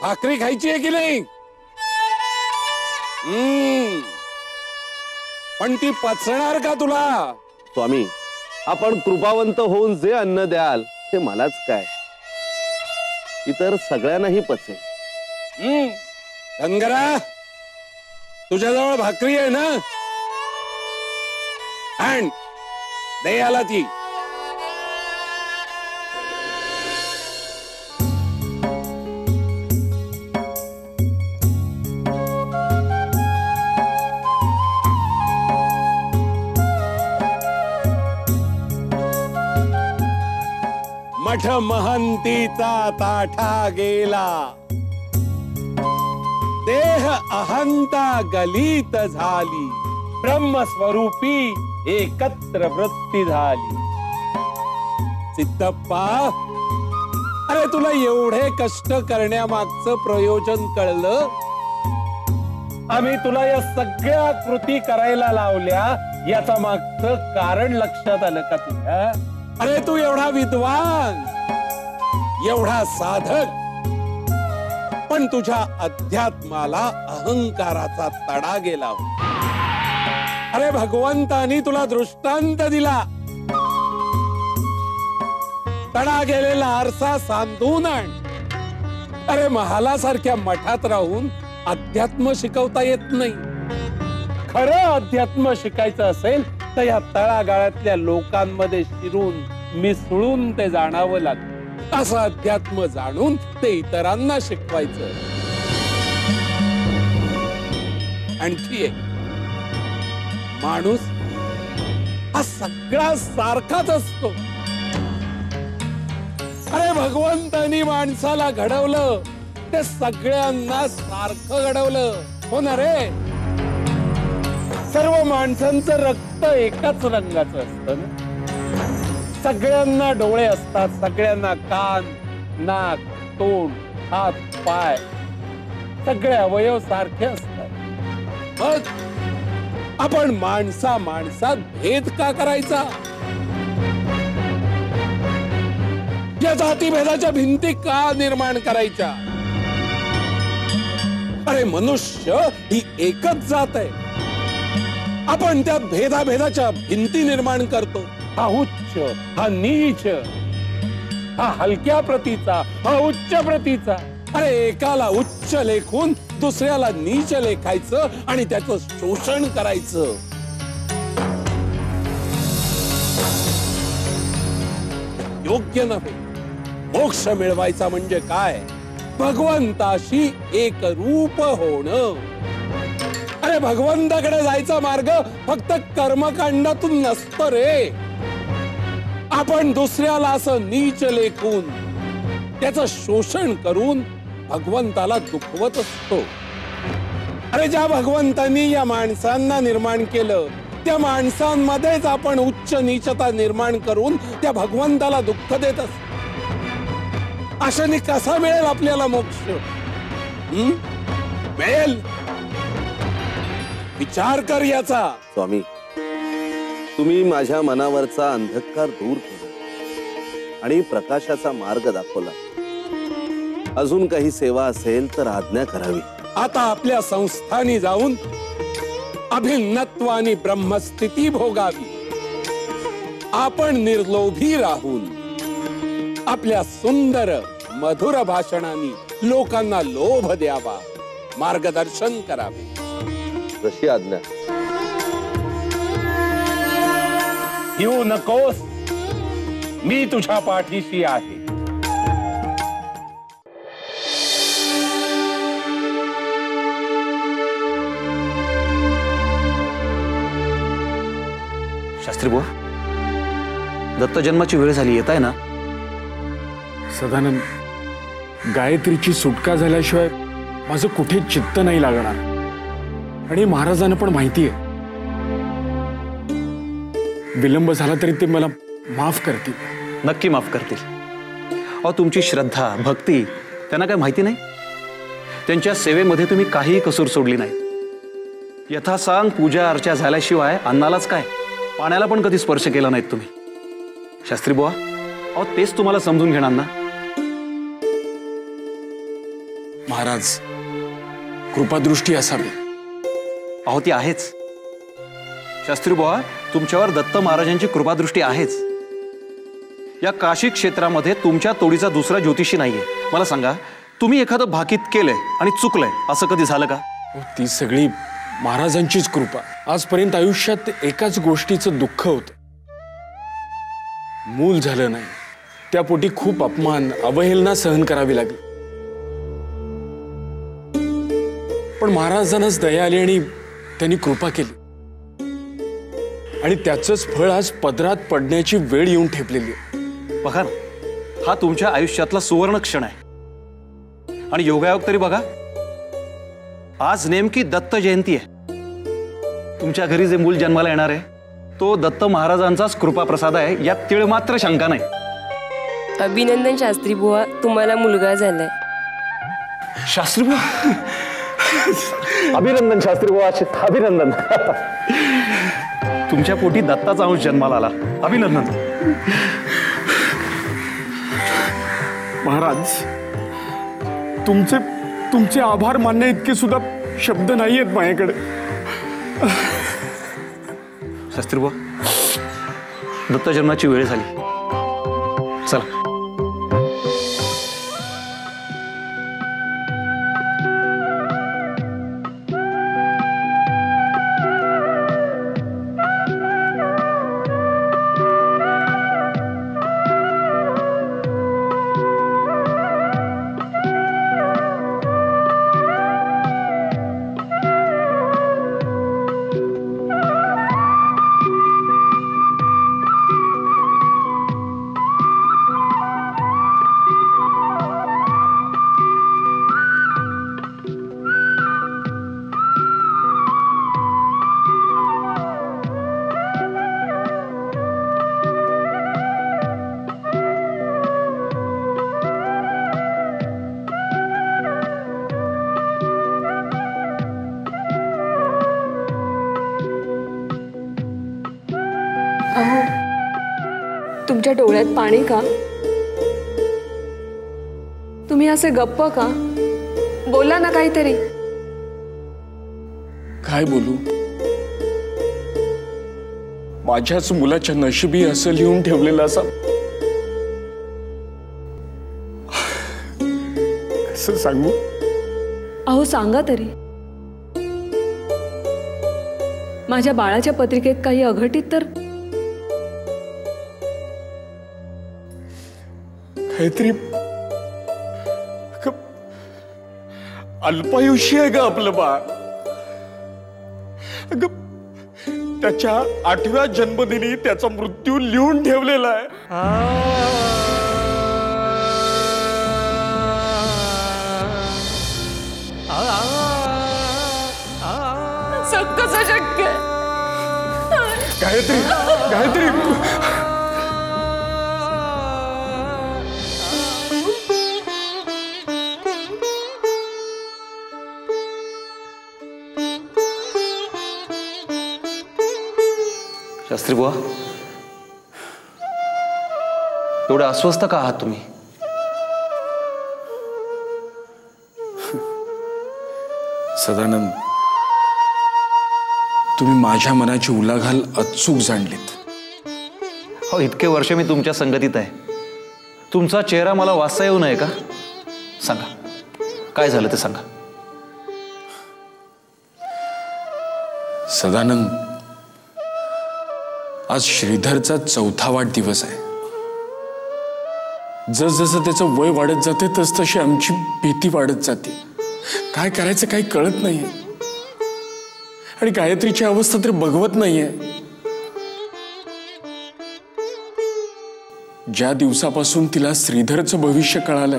भाकरी खायची आहे की नाही? पण ती पचणार का तुला? स्वामी, आपण कृपावंत होऊन जे अन्न द्याल ते मलाच काय, इतर सगळ्यांनाही पचेल. धनगरा, तुझ्याजवळ भाकरी आहे ना? आण, दे आला ती. मठ महंतीचा ताठा गेला, देह अहंता गलित झाली, ब्रह्मस्वरूपी एकत्र वृत्ती झाली. सिद्धप्पा, अरे तुला एवढे कष्ट करण्यामागचं प्रयोजन कळलं? आम्ही तुला या सगळ्या कृती करायला लावल्या, याचा मागचं कारण लक्षात आलं का तुझ्या? अरे तू एवढा विद्वान, एवढा साधक, पण तुझ्या अध्यात्माला अहंकाराचा तडा गेला. अरे भगवंतानी तुला दृष्टांत दिला. तडा गेलेला आरसा सांधून आण. अरे महालासारख्या मठात राहून अध्यात्म शिकवता येत नाही. खरं अध्यात्म शिकायचं असेल तर या तळागाळातल्या लोकांमध्ये शिरून मिसळून ते जाणावं लागतं. असं अध्यात्म जाणून ते इतरांना शिकवायचं. आणखी एक, माणूस हा सगळा सारखाच असतो. अरे भगवंतानी माणसाला घडवलं ते सगळ्यांना सारखं घडवलं, हो ना रे? सर्व माणसांचं रक्त एकाच रंगाचं असतं ना. सगळ्यांना डोळे असतात, सगळ्यांना कान, नाक, तोंड, हात, पाय, सगळे अवयव सारखे असतात. मग आपण माणसात भेद का करायचा? या जातीभेदाच्या भिंती का निर्माण करायच्या? अरे मनुष्य ही एकच जात आहे. आपण त्या भेदाभेदाच्या भिंती निर्माण करतो. हा उच्च, हा नीच, हा हलक्या प्रतीचा, हा उच्च प्रतीचा. अरे एकाला उच्च लेखून दुसऱ्याला नीच लेखायचं आणि त्याचं शोषण करायचं. योग्य नव्हे. मोक्ष मिळवायचा म्हणजे काय? भगवंताशी एक रूप होणं. अरे भगवंताकडे जायचा मार्ग फक्त कर्मकांडातून नसतो रे. आपण दुसऱ्याला असं नीच लेखून त्याचं शोषण करून भगवंताला दुखवत असतो. अरे ज्या भगवंतांनी या माणसांना निर्माण केलं त्या माणसांमध्येच आपण उच्च नीचता निर्माण करून त्या भगवंताला दुःख देत असतो. अशाने कसा मिळेल आपल्याला मोक्ष? मिळेल? विचार कर याचा. स्वामी, तुम्ही माझ्या मनावरचा अंधकार दूर केला आणि प्रकाशाचा मार्ग दाखवला. अजून काही सेवा असेल तर आज्ञा करावी. आता आपल्या संस्थानी जाऊन अभिन्नत्व आणि ब्रह्मस्थिती भोगावी. आपण निर्लोभी राहून आपल्या सुंदर मधुर भाषणांनी लोकांना लोभ द्यावा, मार्गदर्शन करावे. जशी आज्ञा. येऊ नकोस, मी तुझ्या पाठीशी आहे. शास्त्री बुवा, दत्त जन्माची वेळ झाली, येत आहे ना? सदानंद, गायत्रीची सुटका झाल्याशिवाय माझं कुठे चित्त नाही लागणार आणि महाराजांना पण माहिती आहे. विलंब झाला तरी ते मला माफ करतील. नक्की माफ करतील. अहो, तुमची श्रद्धा भक्ती त्यांना काय माहिती नाही? त्यांच्या सेवेमध्ये तुम्ही काहीही कसूर सोडली नाही. यथासांग पूजा अर्चा झाल्याशिवाय अन्नालाच काय पाण्याला पण कधी स्पर्श केला नाहीत तुम्ही. शास्त्री बुवा, अहो तेच तुम्हाला समजून घेणार ना. महाराज, कृपादृष्टी असावी. अहो ती आहेच शास्त्री बुवा, तुमच्यावर दत्त महाराजांची कृपादृष्टी आहेच. या काशी क्षेत्रामध्ये तुमच्या तोडीचा दुसरा ज्योतिषी नाहीये. मला सांगा, तुम्ही एखादं भाकीत केलंय आणि चुकलंय असं कधी झालं का? ती सगळी महाराजांचीच कृपा. आजपर्यंत आयुष्यात एकाच गोष्टीचं दुःख होतं, मूल झालं नाही. त्यापोटी खूप अपमान अवहेलना सहन करावी लागली. पण महाराजांनाच दया आली आणि त्यांनी कृपा केली आणि त्याचंच फळ आज पदरात पडण्याची वेळ येऊन ठेपलेली आहे. बघा ना, हा तुमच्या आयुष्यातला सुवर्ण क्षण आहे. आणि योगायोग तरी बघा, आज नेमकी दत्त जयंती आहे. तुमच्या घरी जे मूल जन्माला येणार आहे तो दत्त महाराजांचाच कृपा प्रसाद आहे, यात तीळ मात्र शंका नाही. अभिनंदन शास्त्री बुवा, तुम्हाला मुलगा झालाय. शास्त्री बुवा, अभिनंदन शास्त्री बुवा, अभिनंदन. तुमच्या पोटी दत्ताचा अंश जन्माला आला. अभिनंदन. महाराज, तुमचे आभार मानण्या इतके सुद्धा शब्द नाही आहेत माझ्याकडे. शास्त्री बुवा, दत्त जन्माची वेळ झाली. चला. अहो, तुमच्या डोळ्यात पाणी का? तुम्ही असे गप्प का? बोला ना काहीतरी. काय बोलू? माझ्याच मुलाच्या नशिबी असं लिहून ठेवलेलं असा कसं सांगू? अहो सांगा तरी. माझ्या बाळाच्या पत्रिकेत काही अघटित तर काहीतरी अल्पायुष्य आहे का आपलं बाळ? त्याच्या 8व्या जन्मदिनी त्याचा मृत्यू लिहून ठेवलेला आहे. कसं शक्य? गायत्री, गायत्री, शास्त्री बुवा, एवढं अस्वस्थ का आहात तुम्ही? सदानंद, तुम्ही माझ्या मनाची उलाढाल अचूक जाणलीत. हो, इतके वर्ष मी तुमच्या संगतीत आहे. तुमचा चेहरा मला वाचता येऊ नये का? सांगा, काय झालं ते सांगा. सदानंद, आज श्रीधरचा 4था वाढदिवस आहे. जसजसं त्याचं वय वाढत जाते तसतशी आमची भीती वाढत जाते. काय करायचं काही कळत नाहीये. आणि गायत्रीची अवस्था तर बघवत नाहीये. ज्या दिवसापासून तिला श्रीधरचं भविष्य कळालंय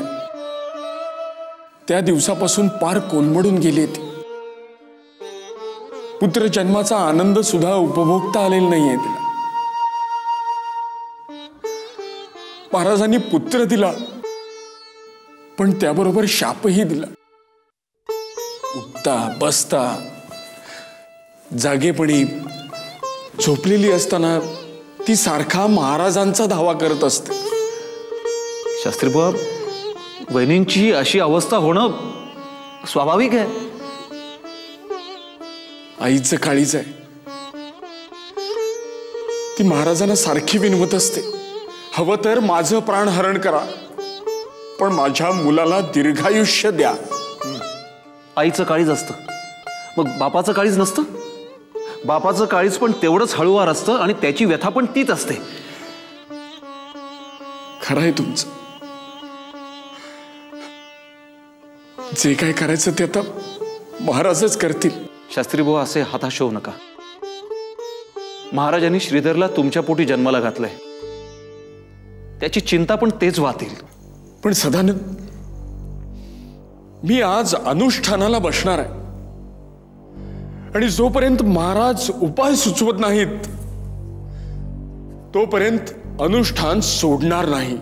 त्या दिवसापासून पार कोलमडून गेली ती. पुत्र जन्माचा आनंद सुद्धा उपभोगता आलेला नाहीये तिला. महाराजांनी पुत्र दिला, पण त्याबरोबर शापही दिला. उठता बसता जागेपणी झोपलेली असताना ती सारखा महाराजांचा धावा करत असते. शास्त्रीबुवा, वहिनींची अशी अवस्था होणं स्वाभाविक आहे. आईचं काळीज आहे. ती महाराजांना सारखी विनवत असते, हवं तर माझं प्राण हरण करा, पण माझ्या मुलाला दीर्घायुष्य द्या. आईचं काळीज असतं, मग बापाचं काळीज नसतं? बापाचं काळीज पण तेवढंच हळूवार असतं आणि त्याची व्यथा पण तीच असते. खरं आहे तुमचं. जे काय करायचं ते आता महाराजच करतील. शास्त्रीबुवा, असे हताश होऊ नका. महाराजांनी श्रीधरला तुमच्या पोटी जन्माला घातलंय, त्याची चिंता पण तेच वाहतील. पण सदानंद, मी आज अनुष्ठानाला बसणार आहे आणि जोपर्यंत महाराज उपाय सुचवत नाहीत तोपर्यंत अनुष्ठान सोडणार नाही.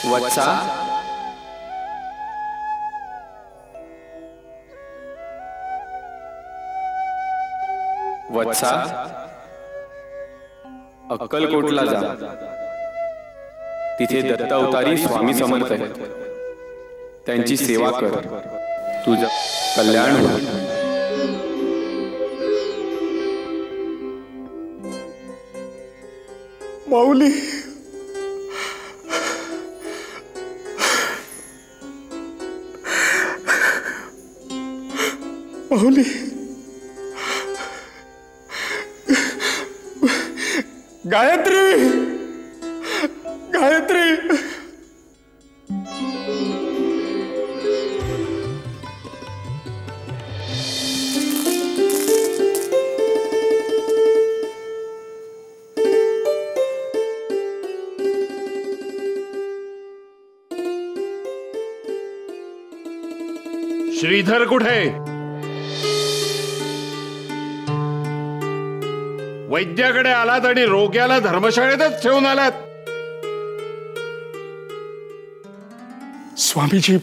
वत्सा, वत्सा, अक्कलकोटला जा. तिथे दत्त अवतारी स्वामी समर्थ आहेत. त्यांची सेवा कर, तुझं कल्याण होईल. माऊली, माऊली, गायत्री, गायत्री. श्रीधर कुठे? वैद्याकडे आलात आणि रोग्याला धर्मशाळेतच ठेवून आलात. स्वामीजी,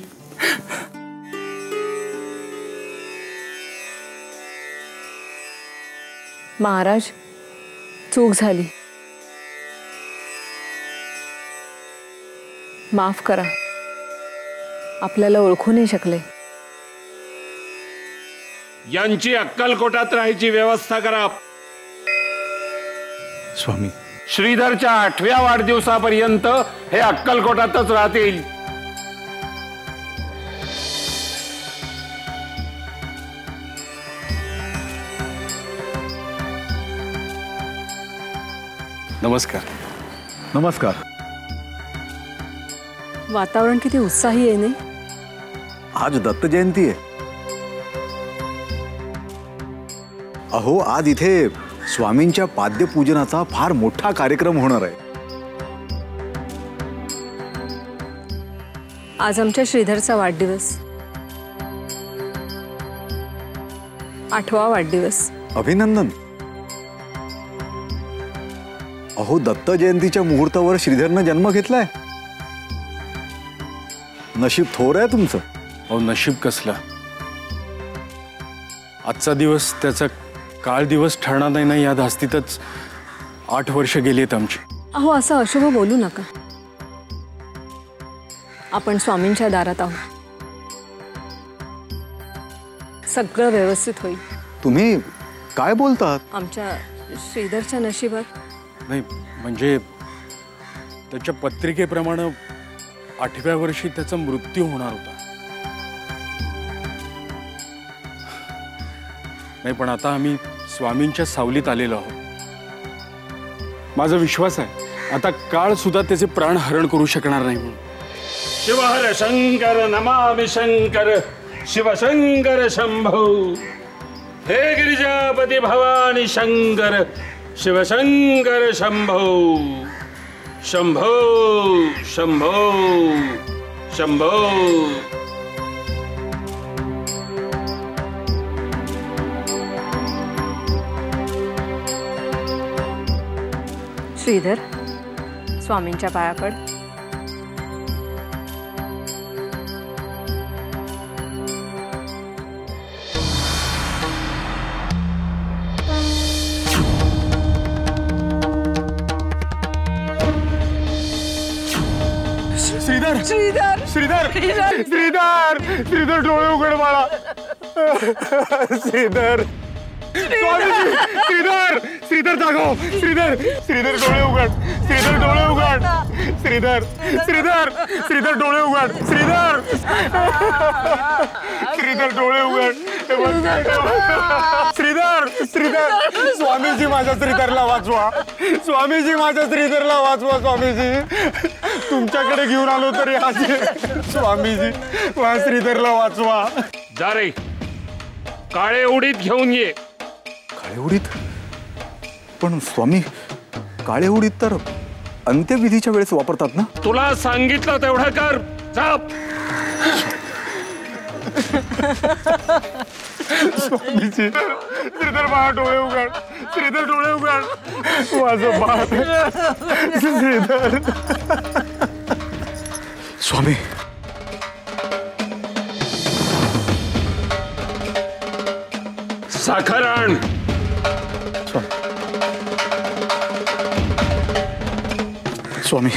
महाराज, चूक झाली, माफ करा. आपल्याला ओळखू नाही शकले. यांची अक्कलकोटात राहायची व्यवस्था करा. स्वामी, श्रीधरच्या 8व्या वाढदिवसापर्यंत हे अक्कलकोटातच राहतील. नमस्कार. नमस्कार. वातावरण किती उत्साही आहे नाही? आज दत्त जयंती आहे. अहो, आज इथे स्वामींच्या पाद्यपूजनाचा फार मोठा कार्यक्रम होणार आहे. आज आमच्या श्रीधरचा वाढदिवस, 8वा वाढदिवस. अभिनंदन. अहो, दत्त जयंतीच्या मुहूर्तावर श्रीधरनं जन्म घेतलाय. नशीब थोर आहे तुमचं. अहो, नशीब कसलं. आजचा दिवस त्याचा काळ दिवस ठरणार नाही ना, या धास्तीतच 8 वर्ष गेली आहेत आमची. अहो, असं अशुभ बोलू नका. आपण स्वामींच्या दारात आहोत. सगळं व्यवस्थित होईल. तुम्ही काय बोलतात? आमच्या श्रीधरच्या नशिबात नाही म्हणजे त्याच्या पत्रिकेप्रमाणे 8व्या वर्षी त्याचा मृत्यू होणार होता. नाही पण आता आम्ही स्वामींच्या सावलीत आलेलो आहोत. माझा विश्वास आहे आता काळ सुद्धा त्याचे प्राण हरण करू शकणार नाही म्हणून. शिवहर शंकर नमामि शंकर शिवशंकर शंभो. हे गिरिजापती भवानी शंकर शिवशंकर शंभो. शंभो शंभो शंभो. श्रीधर स्वामींच्या पायापड. श्रीधर श्रीधर श्रीधर श्रीधर श्रीधर डोळे उघड बाळा. श्रीधर स्वामीजी श्रीधर श्रीधर जागो. श्रीधर श्रीधर डोळे उघड. श्रीधर डोळे उघड. श्रीधर श्रीधर श्रीधर डोळे उघड. श्रीधर श्रीधर डोळे उघड. श्रीधर श्रीधर स्वामीजी माझ्या श्रीधरला वाचवा. स्वामीजी माझ्या श्रीधरला वाचवा. स्वामीजी तुमच्याकडे घेऊन आलो तरी हाचे. स्वामीजी माझ्या श्रीधरला वाचवा. जा रे काळे उडीत घेऊन ये. काळे उडीत? पण स्वामी काळे उडीत तर अंत्यविधीच्या वेळेस वापरतात ना? तुला सांगितलं तेवढं कर. जा. स्वामीजी श्रीधर बाळा डोळे उघड. श्रीधर डोळे उघड. माझं बाळ श्रीधर. स्वामी साखर आण. स्वामी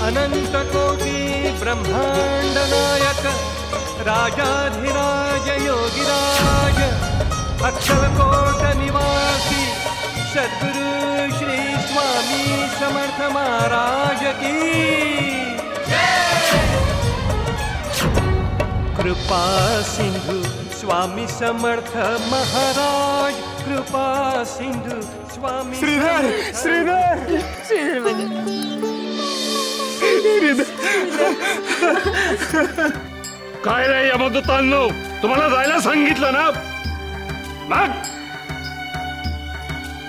अनंत कोटी ब्रह्मांड नायक राजाधिराज योगिराज अक्षरकोट निवासी सद्गुरु श्री स्वामी समर्थ महाराज की कृपा सिंधु स्वामी समर्थ महाराज. कृपा सिंधु स्वामी. श्रीधर श्रीधर श्रीधर काय रे यमदूतांनो तुम्हाला जायला सांगितलं ना. मग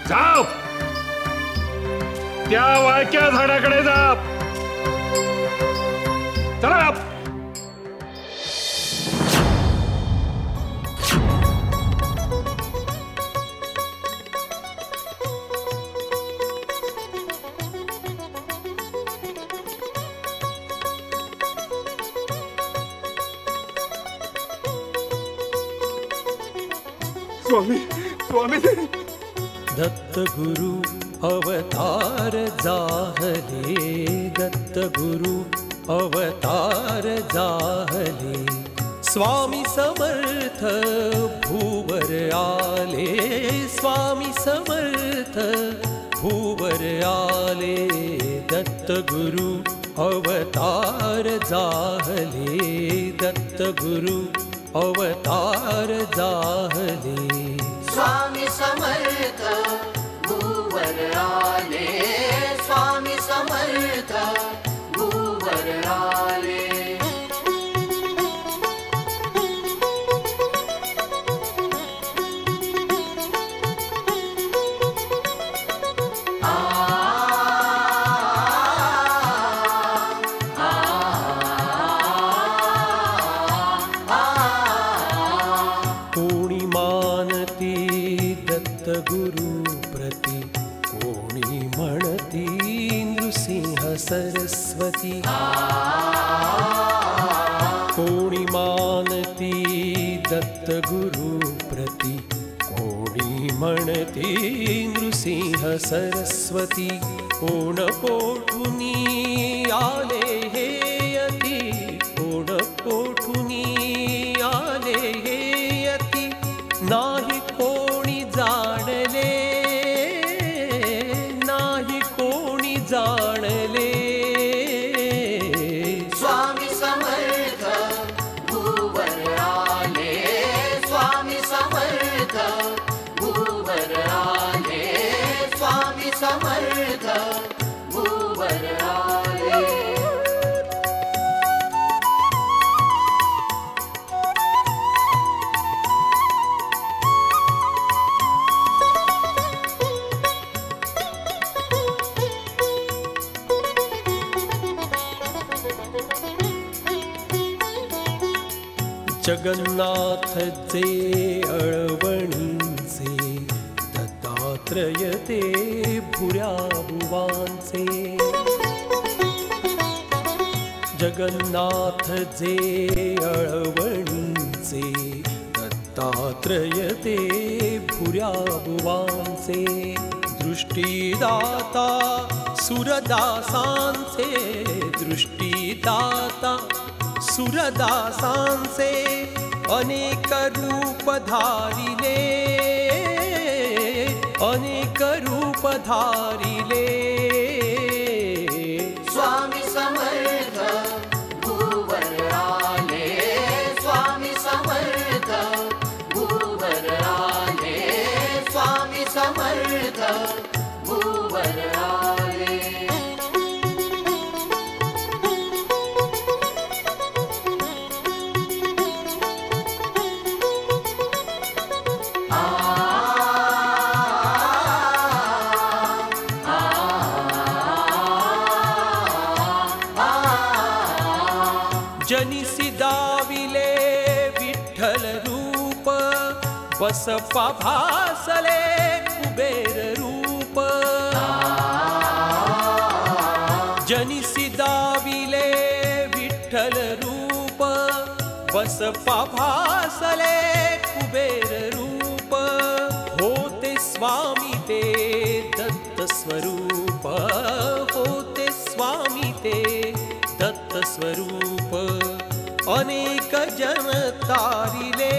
जाओ त्या वाळक्या झाडाकडे जा. चला. स्वामी स्वामी दत्त गुरु अवतार जाहले. दत्त गुरु अवतार जाहले. स्वामी समर्थ भूवर आले. स्वामी समर्थ भूवर आले. दत्त गुरु अवतार जाहले. दत्त गुरु अवतार जाहले. स्वामी समर्थ भूवर आले. स्वामी समर्थ भूवर आले. गुरु प्रति कोणी म्हणती नृसिंह सरस्वती कोणी मानती दत्त गुरु प्रति कोणी म्हणती नृसिंह सरस्वती कोण कोठुनी आले हे यती कोण कोठुनी आले हे यती नाही कोणी जाणले नाही कोणी जाणले स्वामी समर्थ भूवर आले स्वामी समर्थ भूवर आले स्वामी समर्थ भूवर आले जगन्नाथ जे अळवणींचे दत्तात्रय ते भुऱ्या भुवांचे जगन्नाथ जे अळवणींचे दत्तात्रय ते भुऱ्या भुवांचे दृष्टीदाता सुरदासांचे दृष्टीदाता सुरदासांचे अनेक रूप धारिले अनेक रूप धारिले स्वामी समर्थ भूवर आले स्वामी समर्थ भूवर आले स्वामी समर्थ भूवर आले जनिसी दाविले विठ्ठल रूप बसप्पा भासले कुबेर रूप जनिसी दाविले विठ्ठल रूप बसप्पा भासले कुबेर रूप होते स्वामी ते दत्त स्वरूप होते स्वामी ते दत्त स्वरूप अनेक जन तारिले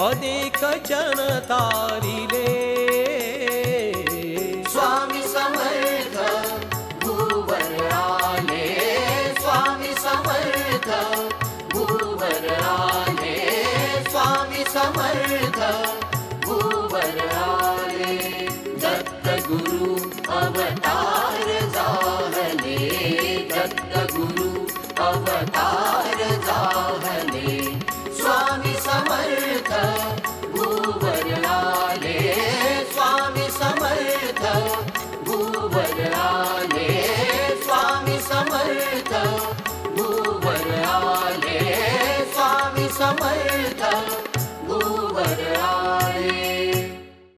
अनेक जन तारिले स्वामी समर्थ भूवर आले स्वामी समर्थ भूवर आले स्वामी समर्थ भूवर आले दत्त गुरु अवतार